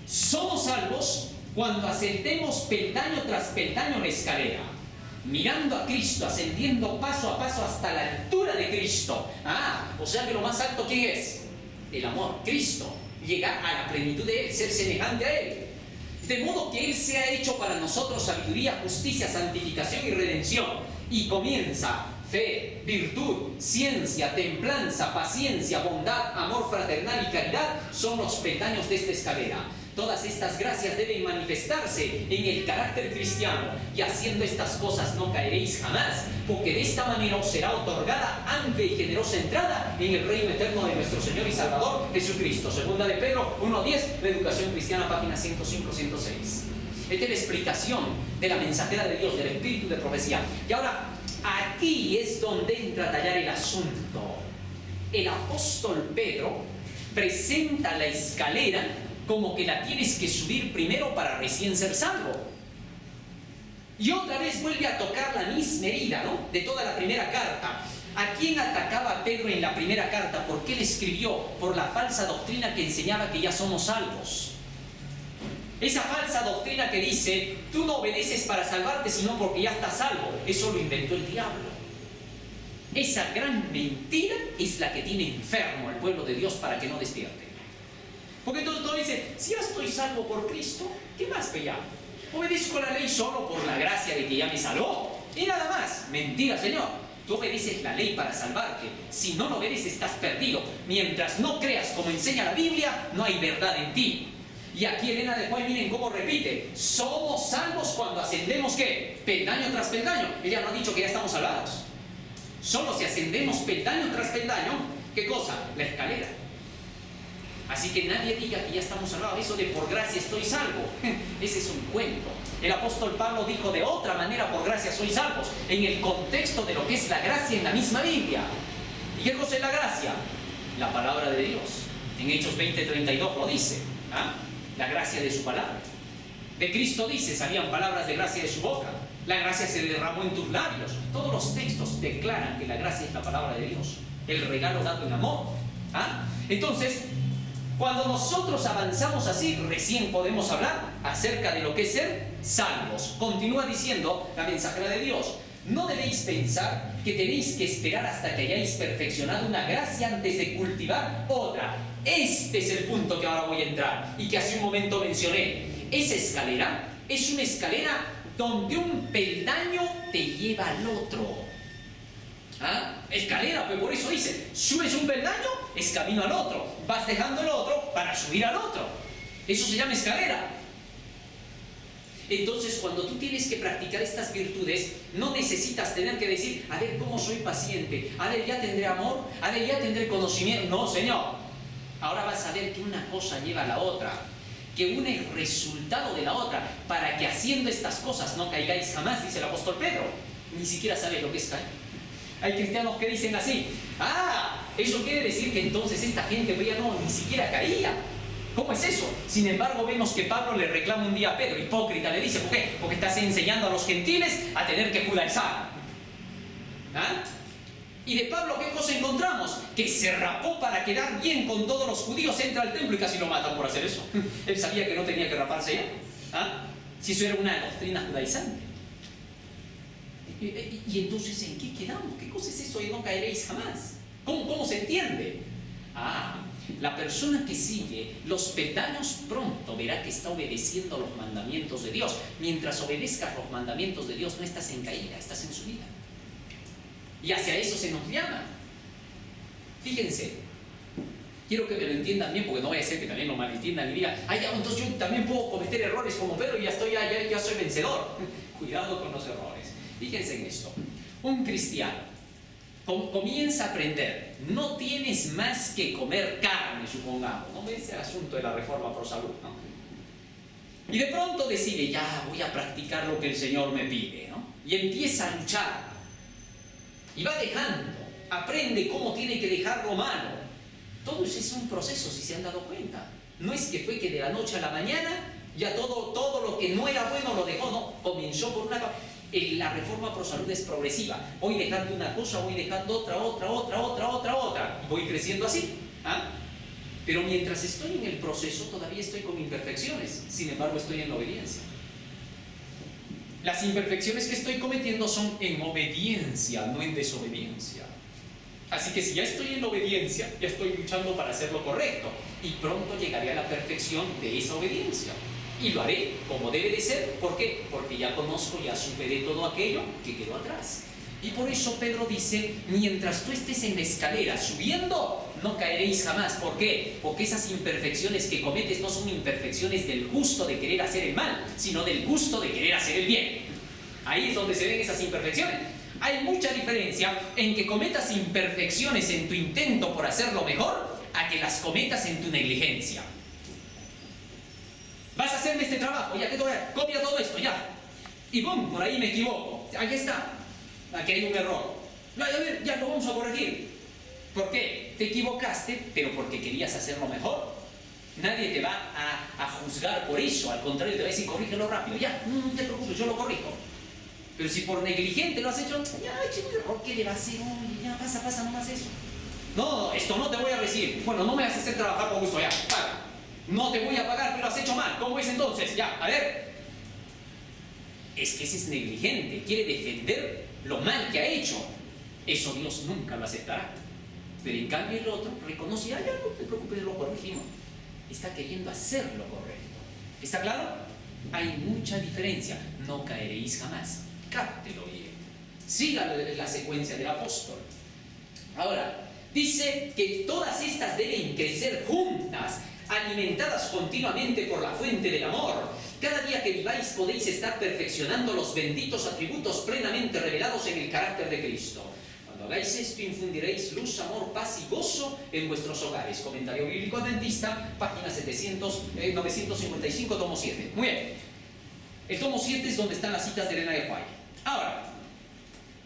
somos salvos cuando ascendemos peldaño tras peldaño la escalera, mirando a Cristo, ascendiendo paso a paso hasta la altura de Cristo. O sea que lo más alto, ¿quién es? El amor, Cristo. Llegar a la plenitud de Él, ser semejante a Él. De modo que Él se ha hecho para nosotros sabiduría, justicia, santificación y redención. Y comienza fe, virtud, ciencia, templanza, paciencia, bondad, amor fraternal y caridad. Son los peldaños de esta escalera. Todas estas gracias deben manifestarse en el carácter cristiano, y haciendo estas cosas no caeréis jamás, porque de esta manera os será otorgada amplia y generosa entrada en el reino eterno de nuestro Señor y Salvador Jesucristo. Segunda de Pedro 1:10, la educación cristiana, página 105-106. Esta es la explicación de la mensajera de Dios, del espíritu de profecía. Y ahora, aquí es donde entra a tallar el asunto. El apóstol Pedro presenta la escalera como que la tienes que subir primero para recién ser salvo. Y otra vez vuelve a tocar la misma herida, ¿no?, de toda la primera carta. ¿A quién atacaba Pedro en la primera carta? ¿Por qué le escribió? Por la falsa doctrina que enseñaba que ya somos salvos. Esa falsa doctrina que dice, tú no obedeces para salvarte, sino porque ya estás salvo. Eso lo inventó el diablo. Esa gran mentira es la que tiene enfermo al pueblo de Dios para que no despierte. Porque entonces todo dice, si ya estoy salvo por Cristo, ¿qué más me llamo? Obedezco la ley solo por la gracia de que ya me salvó. Y nada más. Mentira, Señor. Tú obedeces la ley para salvarte. Si no lo obedeces, estás perdido. Mientras no creas como enseña la Biblia, no hay verdad en ti. Y aquí Elena de Juan, miren cómo repite. Somos salvos cuando ascendemos, ¿qué? Peldaño tras peldaño. Ella no ha dicho que ya estamos salvados. Solo si ascendemos peldaño tras peldaño, ¿qué cosa? La escalera. Así que nadie diga que ya estamos salvados. Eso de por gracia estoy salvo, ese es un cuento. El apóstol Pablo dijo de otra manera, por gracia sois salvos, en el contexto de lo que es la gracia en la misma Biblia. ¿Y qué cosa es la gracia? La palabra de Dios. En Hechos 20:32 lo dice. La gracia de su palabra. De Cristo dice, salían palabras de gracia de su boca. La gracia se derramó en tus labios. Todos los textos declaran que la gracia es la palabra de Dios, el regalo dado en amor. Entonces, cuando nosotros avanzamos así, recién podemos hablar acerca de lo que es ser salvos. Continúa diciendo la mensajera de Dios, no debéis pensar que tenéis que esperar hasta que hayáis perfeccionado una gracia antes de cultivar otra. Este es el punto que ahora voy a entrar y que hace un momento mencioné. Esa escalera es una escalera donde un peldaño te lleva al otro. Escalera, pues por eso dice, subes un peldaño, es camino al otro, vas dejando el otro para subir al otro. Eso se llama escalera. Entonces, cuando tú tienes que practicar estas virtudes, no necesitas tener que decir, a ver, ¿cómo soy paciente? A ver, ya tendré amor, a ver, ya tendré conocimiento. No, Señor. Ahora vas a ver que una cosa lleva a la otra, que una es resultado de la otra, para que haciendo estas cosas no caigáis jamás, dice el apóstol Pedro. Ni siquiera sabes lo que es caer. Hay cristianos que dicen así, eso quiere decir que entonces esta gente ya no, ni siquiera caía. ¿Cómo es eso? Sin embargo, vemos que Pablo le reclama un día a Pedro, hipócrita, le dice, ¿por qué? Porque estás enseñando a los gentiles a tener que judaizar. Y de Pablo, ¿qué cosa encontramos? Que se rapó para quedar bien con todos los judíos, entra al templo y casi lo matan por hacer eso. Él sabía que no tenía que raparse ya. Si eso era una doctrina judaizante. Y entonces, ¿en qué quedamos? ¿Qué cosa es eso de no caeréis jamás? ¿Cómo se entiende? La persona que sigue los peldaños pronto verá que está obedeciendo los mandamientos de Dios. Mientras obedezcas los mandamientos de Dios, no estás en caída, estás en subida. Y hacia eso se nos llama. Fíjense, quiero que me lo entiendan bien, porque no vaya a ser que también lo malentiendan y digan, entonces yo también puedo cometer errores como Pedro y ya soy vencedor. Cuidado con los errores. Fíjense en esto. Un cristiano comienza a aprender, no tienes más que comer carne, supongamos, ¿no? Ese es el asunto de la reforma pro salud, ¿no? Y de pronto decide, ya voy a practicar lo que el Señor me pide, ¿no? Y empieza a luchar. Y va dejando, aprende cómo tiene que dejar lo malo. Todo eso es un proceso, si se han dado cuenta. No es que fue que de la noche a la mañana ya todo lo que no era bueno lo dejó, no. Comenzó por una... La reforma pro salud es progresiva. Voy dejando una cosa, voy dejando otra. Y voy creciendo así. Pero mientras estoy en el proceso, todavía estoy con imperfecciones. Sin embargo, estoy en la obediencia. Las imperfecciones que estoy cometiendo son en obediencia, no en desobediencia. Así que si ya estoy en la obediencia, ya estoy luchando para hacer lo correcto. Y pronto llegaré a la perfección de esa obediencia. Y lo haré como debe de ser. ¿Por qué? Porque ya conozco, ya superé todo aquello que quedó atrás. Y por eso Pedro dice, mientras tú estés en la escalera subiendo, no caeréis jamás. ¿Por qué? Porque esas imperfecciones que cometes no son imperfecciones del gusto de querer hacer el mal, sino del gusto de querer hacer el bien. Ahí es donde se ven esas imperfecciones. Hay mucha diferencia en que cometas imperfecciones en tu intento por hacerlo mejor, a que las cometas en tu negligencia. Vas a hacerme este trabajo, ya que copia todo esto, ya. Y ¡bum! Por ahí me equivoco. Ahí está. Aquí hay un error. A ver, ya lo vamos a corregir. ¿Por qué? Te equivocaste, pero porque querías hacerlo mejor. Nadie te va a juzgar por eso. Al contrario, te va a decir, corrígelo rápido. Ya, no te preocupes, yo lo corrijo. Pero si por negligente lo has hecho, ya, error, ¿qué le va a hacer? Oye, ya, pasa, no más eso. No, esto no te voy a decir. Bueno, no me vas a hacer trabajar con gusto, ya, paga. No te voy a pagar, pero has hecho mal. ¿Cómo es entonces? Ya, a ver. Es que ese es negligente. Quiere defender lo mal que ha hecho. Eso Dios nunca lo aceptará. Pero en cambio el otro reconoce, ya, no te preocupes, lo corregimos. Está queriendo hacer lo correcto. ¿Está claro? Hay mucha diferencia. No caeréis jamás. Cáptelo bien. Siga la secuencia del apóstol. Ahora, dice que todas estas deben crecer juntas, alimentadas continuamente por la fuente del amor. Cada día que viváis podéis estar perfeccionando los benditos atributos plenamente revelados en el carácter de Cristo. Cuando hagáis esto, infundiréis luz, amor, paz y gozo en vuestros hogares. Comentario Bíblico Adventista, página 955, tomo 7. Muy bien. El tomo 7 es donde están las citas de Elena de White. Ahora,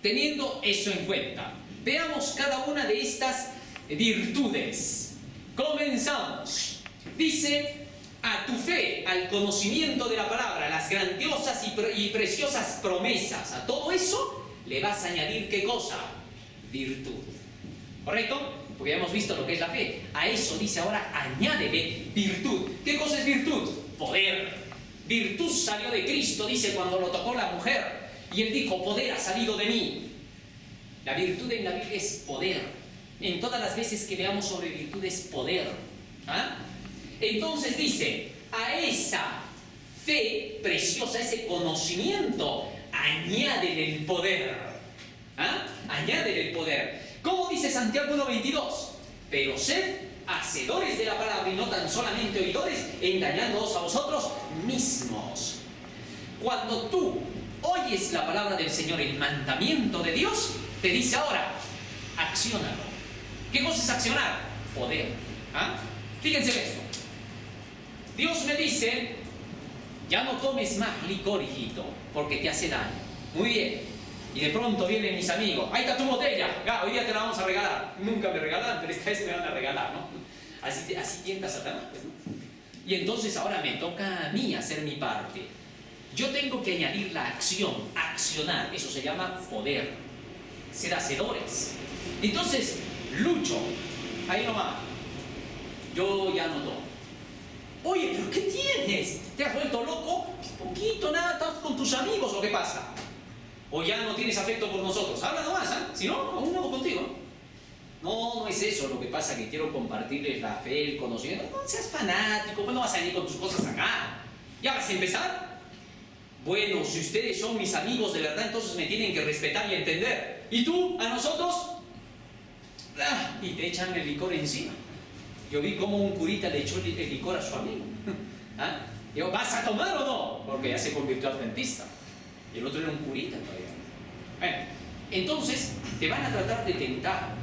teniendo eso en cuenta, veamos cada una de estas virtudes. Comenzamos. Dice, a tu fe, al conocimiento de la palabra, las grandiosas y preciosas promesas, a todo eso le vas a añadir ¿qué cosa? Virtud. ¿Correcto? Porque ya hemos visto lo que es la fe. A eso dice ahora, añádele virtud. ¿Qué cosa es virtud? Poder. Virtud salió de Cristo, dice cuando lo tocó la mujer. Y él dijo, poder ha salido de mí. La virtud en la Biblia es poder. En todas las veces que veamos sobre virtud es poder. Entonces dice, a esa fe preciosa, ese conocimiento, añádele el poder. Añádele el poder. ¿Cómo dice Santiago 1:22? Pero sed hacedores de la palabra y no tan solamente oidores, engañándoos a vosotros mismos. Cuando tú oyes la palabra del Señor, el mandamiento de Dios, te dice ahora, acciónalo. ¿Qué cosa es accionar? Poder. Fíjense en esto. Dios me dice, ya no tomes más licor, hijito, porque te hace daño. Muy bien. Y de pronto vienen mis amigos, ahí está tu botella, hoy día te la vamos a regalar. Nunca me regalan, pero esta vez me van a regalar, ¿no? Así tienta Satanás, pues, ¿no? Y entonces ahora me toca a mí hacer mi parte. Yo tengo que añadir la acción, accionar, eso se llama poder. Ser hacedores. Entonces, lucho, ahí nomás. Yo ya no tomo. Oye, ¿pero qué tienes? ¿Te has vuelto loco? Poquito, nada, estás con tus amigos, ¿o qué pasa? ¿O ya no tienes afecto por nosotros? Habla nomás, ¿eh? Si no, aún no contigo. No, no es eso. Lo que pasa es que quiero compartirles la fe, el conocimiento. No seas fanático, pues no vas a venir con tus cosas acá. ¿Ya vas a empezar? Bueno, si ustedes son mis amigos de verdad, entonces me tienen que respetar y entender. ¿Y tú? ¿A nosotros? Y te echan el licor encima. Yo vi cómo un curita le echó el licor a su amigo. ¿Ah? Digo, ¿vas a tomar o no? Porque ya se convirtió adventista. Y el otro era un curita todavía. Bueno, entonces te van a tratar de tentar.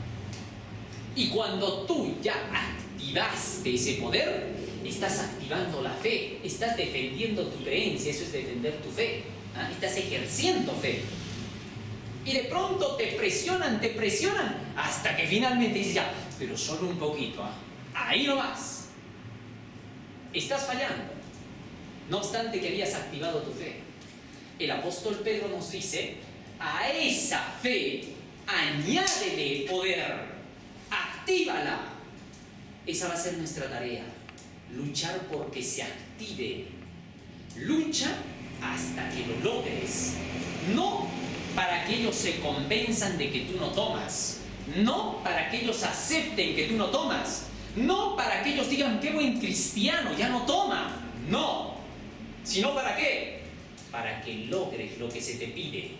Y cuando tú ya activaste ese poder, estás activando la fe, estás defendiendo tu creencia, eso es defender tu fe. ¿Ah? Estás ejerciendo fe. Y de pronto te presionan, hasta que finalmente dices ya, pero solo un poquito, ¿ah? Ahí nomás. Estás fallando. No obstante que habías activado tu fe. El apóstol Pedro nos dice, a esa fe añádele poder, actívala. Esa va a ser nuestra tarea, luchar porque se active. Lucha hasta que lo logres. No para que ellos se convenzan de que tú no tomas. No para que ellos acepten que tú no tomas. No para que ellos digan, qué buen cristiano, ya no toma. No. ¿Sino para qué? Para que logres lo que se te pide.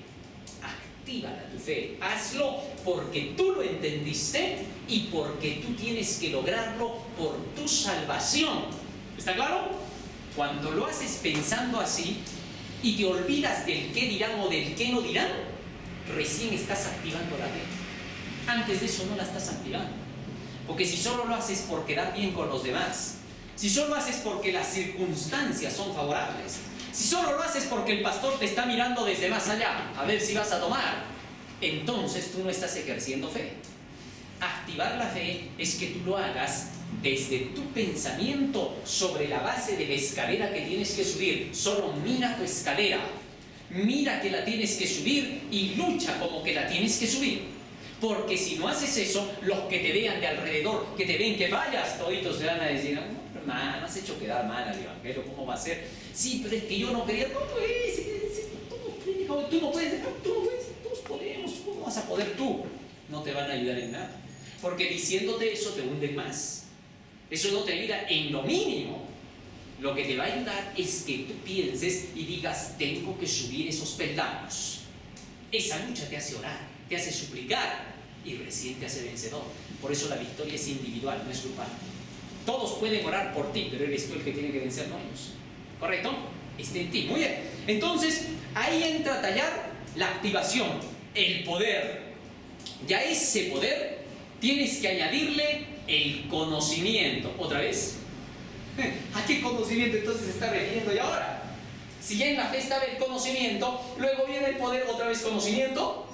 Actívala tu fe. Hazlo porque tú lo entendiste y porque tú tienes que lograrlo por tu salvación. ¿Está claro? Cuando lo haces pensando así y te olvidas del qué dirán o del qué no dirán, recién estás activando la fe. Antes de eso no la estás activando. Porque si solo lo haces por quedar bien con los demás, si solo lo haces porque las circunstancias son favorables, si solo lo haces porque el pastor te está mirando desde más allá a ver si vas a tomar, entonces tú no estás ejerciendo fe. Activar la fe es que tú lo hagas desde tu pensamiento sobre la base de la escalera que tienes que subir. Solo mira tu escalera, mira que la tienes que subir y lucha como que la tienes que subir. Porque si no haces eso, los que te vean de alrededor, que te ven que fallas, toditos se van a decir, no, hermano, has hecho quedar mal al evangelio, ¿cómo va a ser? Sí, pero es que yo no quería, no puedes, tú no puedes, todos podemos, ¿cómo vas a poder tú? No te van a ayudar en nada. Porque diciéndote eso te hunden más. Eso no te ayuda en lo mínimo. Lo que te va a ayudar es que tú pienses y digas, tengo que subir esos peldaños. Esa lucha te hace orar, te hace suplicar y recién te hace vencedor. Por eso la victoria es individual, no es grupal. Todos pueden orar por ti, pero eres tú el que tiene que vencer, no ellos. ¿Correcto? Está en ti. Muy bien. Entonces, ahí entra a tallar la activación, el poder. Y a ese poder tienes que añadirle el conocimiento. ¿Otra vez? ¿A qué conocimiento entonces se está refiriendo? Y ahora, si ya en la fe estaba el conocimiento, luego viene el poder, otra vez conocimiento.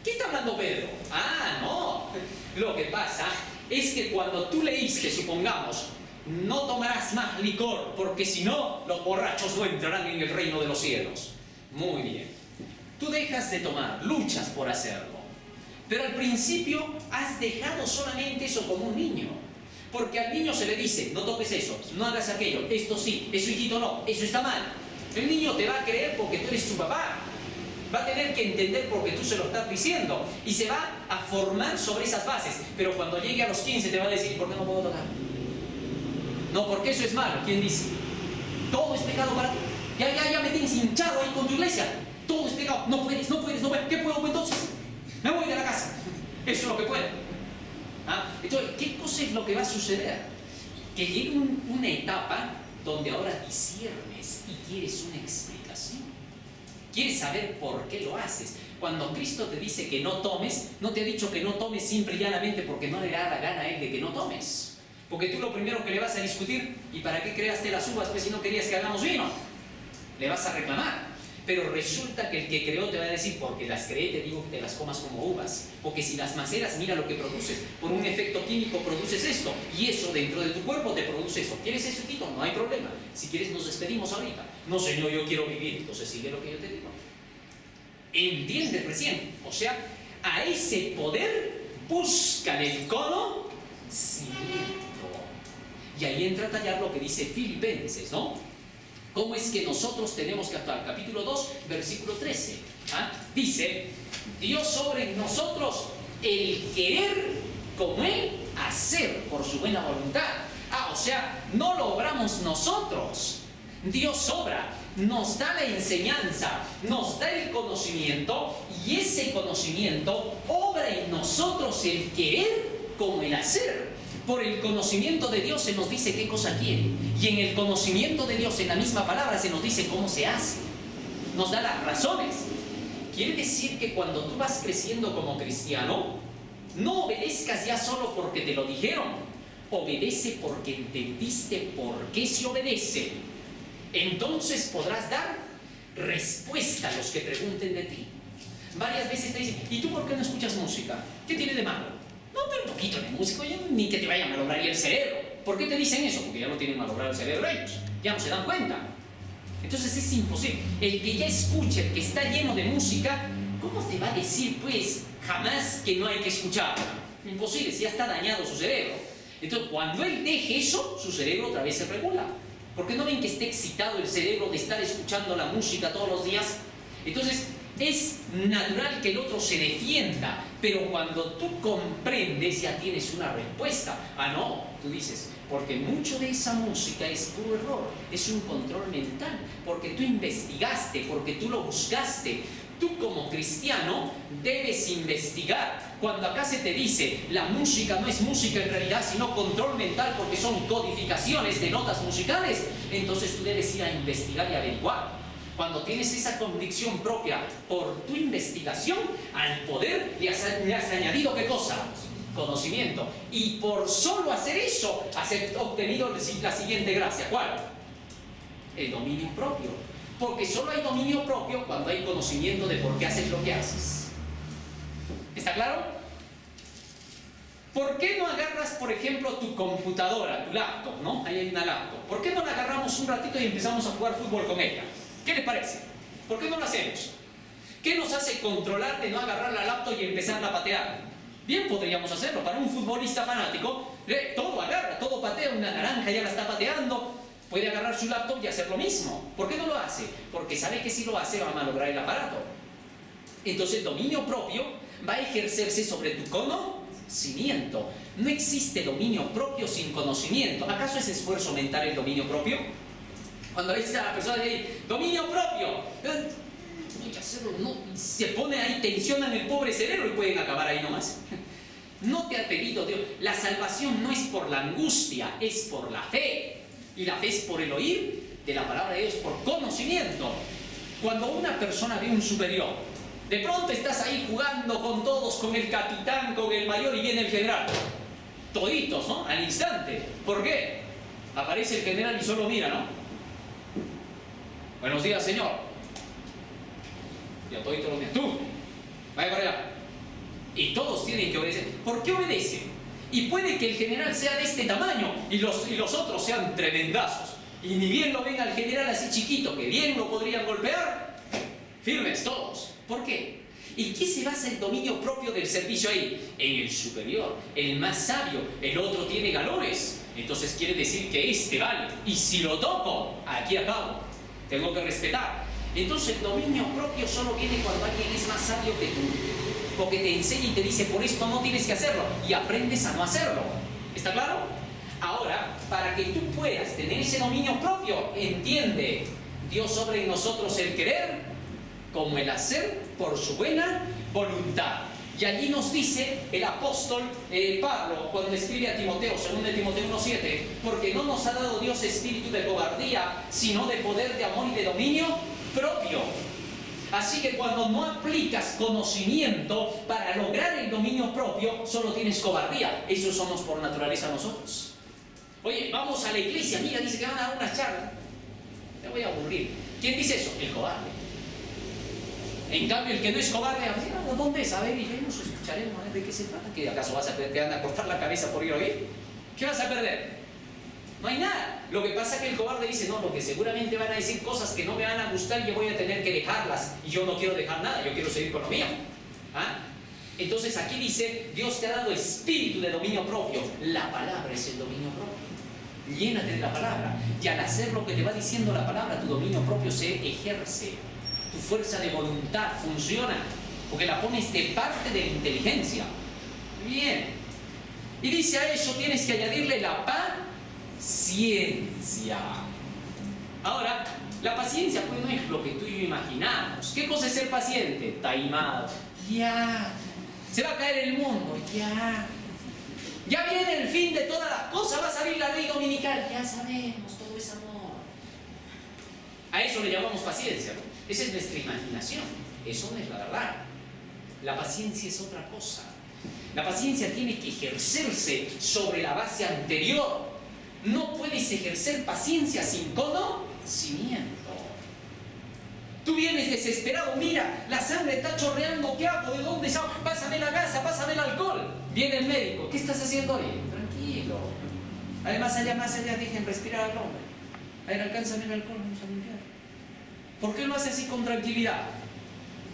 ¿Qué está hablando Pedro? Ah, no. Lo que pasa es que cuando tú leíste, supongamos, no tomarás más licor, porque si no, los borrachos no entrarán en el reino de los cielos. Muy bien. Tú dejas de tomar, luchas por hacerlo. Pero al principio has dejado solamente eso como un niño. Porque al niño se le dice, no toques eso, no hagas aquello, esto sí, eso hijito no, eso está mal. El niño te va a creer porque tú eres su papá. Va a tener que entender porque tú se lo estás diciendo. Y se va a formar sobre esas bases. Pero cuando llegue a los 15 te va a decir, ¿por qué no puedo tocar? No, porque eso es malo. ¿Quién dice? Todo es pecado para ti. Ya me tienes hinchado ahí con tu iglesia. Todo es pecado. No puedes. ¿Qué puedo entonces? Me voy de la casa. Eso es lo que puedo. ¿Ah? Entonces, ¿qué cosa es lo que va a suceder? Que llegue una etapa donde ahora disiernes y quieres una explicación. Quieres saber por qué lo haces. Cuando Cristo te dice que no tomes, no te ha dicho que no tomes simple y llanamente porque no le da la gana a Él de que no tomes. Porque tú lo primero que le vas a discutir, ¿y para qué creaste las uvas? Pues si no querías que hagamos vino. Le vas a reclamar. Pero resulta que el que creó te va a decir, porque las creé, te digo que te las comas como uvas. Porque si las maceras, mira lo que produces. Por un efecto químico produces esto. Y eso dentro de tu cuerpo te produce eso. ¿Quieres eso, Tito? No hay problema. Si quieres nos despedimos ahorita. No, Señor, yo quiero vivir. Entonces sigue lo que yo te digo. ¿Entiendes recién? O sea, a ese poder búscale el conocimiento. Y ahí entra a tallar lo que dice Filipenses, ¿no? ¿Cómo es que nosotros tenemos que actuar? Capítulo 2, versículo 13. ¿Ah? Dice, Dios sobre nosotros el querer como Él hacer por su buena voluntad. O sea, no lo obramos nosotros. Dios obra, nos da la enseñanza, nos da el conocimiento, y ese conocimiento obra en nosotros el querer como el hacer. Por el conocimiento de Dios se nos dice qué cosa quiere, y en el conocimiento de Dios, en la misma palabra, se nos dice cómo se hace. Nos da las razones. Quiere decir que cuando tú vas creciendo como cristiano, no obedezcas ya solo porque te lo dijeron. Obedece porque entendiste por qué se obedece. Entonces podrás dar respuesta a los que pregunten de ti. Varias veces te dicen, ¿y tú por qué no escuchas música? ¿Qué tiene de malo? No, pero un poquito de música, ni que te vaya a malograr el cerebro. ¿Por qué te dicen eso? Porque ya no tienen malogrado el cerebro ellos. Ya no se dan cuenta. Entonces es imposible. El que ya escucha, el que está lleno de música, ¿cómo te va a decir, pues, jamás que no hay que escuchar? Imposible, si ya está dañado su cerebro. Entonces, cuando él deje eso, su cerebro otra vez se regula. ¿Por qué no ven que esté excitado el cerebro de estar escuchando la música todos los días? Entonces, es natural que el otro se defienda, pero cuando tú comprendes ya tienes una respuesta. No, tú dices, porque mucho de esa música es puro error, es un control mental, porque tú investigaste, porque tú lo buscaste. Tú como cristiano debes investigar. Cuando acá se te dice la música no es música en realidad, sino control mental, porque son codificaciones de notas musicales, entonces tú debes ir a investigar y averiguar. Cuando tienes esa convicción propia por tu investigación, al poder le has añadido ¿qué cosa? Conocimiento. Y por solo hacer eso, has obtenido la siguiente gracia. ¿Cuál? El dominio propio. Porque solo hay dominio propio cuando hay conocimiento de por qué haces lo que haces. ¿Está claro? ¿Por qué no agarras, por ejemplo, tu computadora, tu laptop, ¿no? Ahí hay una laptop. ¿Por qué no la agarramos un ratito y empezamos a jugar fútbol con ella? ¿Qué les parece? ¿Por qué no lo hacemos? ¿Qué nos hace controlar de no agarrar la laptop y empezarla a patear? Bien podríamos hacerlo. Para un futbolista fanático, todo agarra, todo patea. Una naranja ya la está pateando. Puede agarrar su laptop y hacer lo mismo. ¿Por qué no lo hace? Porque sabe que si lo hace va a malograr el aparato. Entonces el dominio propio va a ejercerse sobre tu conocimiento. No existe dominio propio sin conocimiento. ¿Acaso es esfuerzo mental el dominio propio? Cuando ves a la persona que dice, dominio propio, hay que hacerlo, no, se pone ahí, tensiona en el pobre cerebro y pueden acabar ahí nomás. No te ha pedido Dios. La salvación no es por la angustia, es por la fe. Y la fe es por el oír de la palabra de Dios, por conocimiento. Cuando una persona ve un superior, de pronto estás ahí jugando con todos, con el capitán, con el mayor y viene el general. Toditos, ¿no? Al instante. ¿Por qué? Aparece el general y solo mira, ¿no? Buenos días, señor. Y a todito lo mira. Tú, vaya para allá. Y todos tienen que obedecer. ¿Por qué obedecen? Y puede que el general sea de este tamaño y los otros sean tremendazos. Y ni bien lo ven al general así chiquito, que bien lo podrían golpear. Firmes todos. ¿Por qué? ¿Y qué se basa el dominio propio del servicio ahí? En el superior, el más sabio. El otro tiene galones. Entonces quiere decir que este vale. Y si lo toco, aquí acabo. Tengo que respetar. Entonces el dominio propio solo viene cuando alguien es más sabio que tú. Porque te enseña y te dice, por esto no tienes que hacerlo. Y aprendes a no hacerlo. ¿Está claro? Ahora, para que tú puedas tener ese dominio propio, entiende, Dios obra en nosotros el querer como el hacer por su buena voluntad. Y allí nos dice el apóstol Pablo, cuando escribe a Timoteo, 2 Timoteo 1:7, porque no nos ha dado Dios espíritu de cobardía, sino de poder, de amor y de dominio propio. Así que cuando no aplicas conocimiento para lograr el dominio propio, solo tienes cobardía. Eso somos por naturaleza nosotros. Oye, vamos a la iglesia, mira, dice que van a dar una charla. Te voy a aburrir. ¿Quién dice eso? El cobarde. En cambio, el que no es cobarde, ¿dónde es? A ver, iremos, escucharemos, a ver de qué se trata. ¿Qué acaso vas a perder? ¿Te van a cortar la cabeza por ir a oír? ¿Qué vas a perder? No hay nada. Lo que pasa es que el cobarde dice, no, porque seguramente van a decir cosas que no me van a gustar y yo voy a tener que dejarlas. Y yo no quiero dejar nada, yo quiero seguir con lo mío. Entonces aquí dice, Dios te ha dado espíritu de dominio propio. La palabra es el dominio propio. Llénate de la palabra. Y al hacer lo que te va diciendo la palabra, tu dominio propio se ejerce. Tu fuerza de voluntad funciona porque la pones de parte de la inteligencia. Bien. Y dice a eso tienes que añadirle la paciencia. Ahora, la paciencia pues no es lo que tú y yo imaginamos. ¿Qué cosa es ser paciente? Taimado. Ya. Se va a caer el mundo. Ya. Ya viene el fin de todas las cosas. Va a salir la ley dominical. Ya sabemos, todo es amor. A eso le llamamos paciencia, ¿no? Esa es nuestra imaginación. Eso no es la verdad. La paciencia es otra cosa. La paciencia tiene que ejercerse sobre la base anterior. No puedes ejercer paciencia sin conocimiento. Tú vienes desesperado, mira, la sangre está chorreando, ¿qué hago? ¿De dónde salgo? Pásame la gasa, pásame el alcohol. Viene el médico, ¿qué estás haciendo hoy? Tranquilo. Además, más allá, dejen respirar al hombre. A ver, alcánzame el alcohol, vamos a limpiar. ¿Por qué lo hace así con tranquilidad?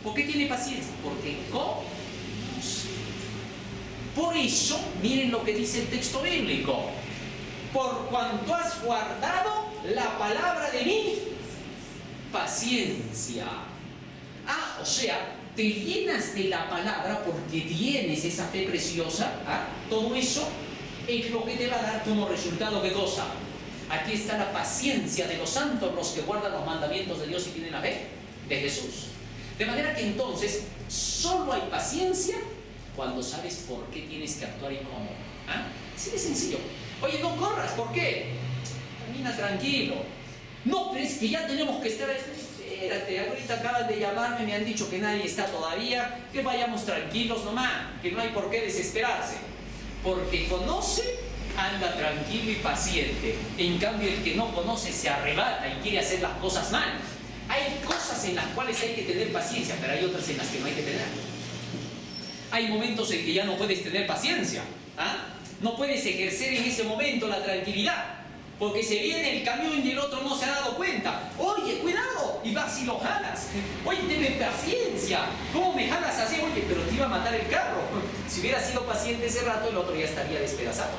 ¿Por qué tiene paciencia? Porque conoce. Por eso, miren lo que dice el texto bíblico. Por cuanto has guardado la palabra de mi paciencia. O sea, te llenas de la palabra porque tienes esa fe preciosa. Todo eso es lo que te va a dar como resultado. ¿Qué cosa? Aquí está la paciencia de los santos, los que guardan los mandamientos de Dios y tienen la fe de Jesús. De manera que entonces, solo hay paciencia cuando sabes por qué tienes que actuar y cómo. Así de sencillo. Oye, no corras, ¿por qué? Camina tranquilo. No, pero es que ya tenemos que estar... Espérate, ahorita acaban de llamarme, me han dicho que nadie está todavía, que vayamos tranquilos nomás, que no hay por qué desesperarse. Porque conoce, anda tranquilo y paciente. En cambio, el que no conoce se arrebata y quiere hacer las cosas mal. Hay cosas en las cuales hay que tener paciencia, pero hay otras en las que no hay que tener. Hay momentos en que ya no puedes tener paciencia. No puedes ejercer en ese momento la tranquilidad. Porque se viene el camión y el otro no se ha dado cuenta. Oye, cuidado. Y vas y lo jalas. Oye, tenme paciencia. ¿Cómo me jalas así? Oye, pero te iba a matar el carro. Si hubiera sido paciente ese rato, el otro ya estaría despedazado.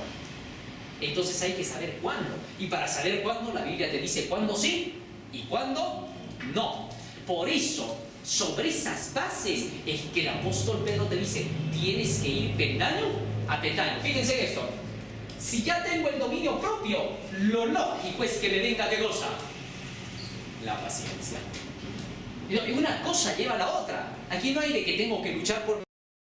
Entonces hay que saber cuándo. Y para saber cuándo, la Biblia te dice cuándo sí y cuándo no. Por eso, sobre esas bases es que el apóstol Pedro te dice, tienes que ir peldaño a peldaño. Fíjense esto. Si ya tengo el dominio propio, lo lógico es que me venga, ¿qué cosa? La paciencia. Y una cosa lleva a la otra. Aquí no hay de que tengo que luchar por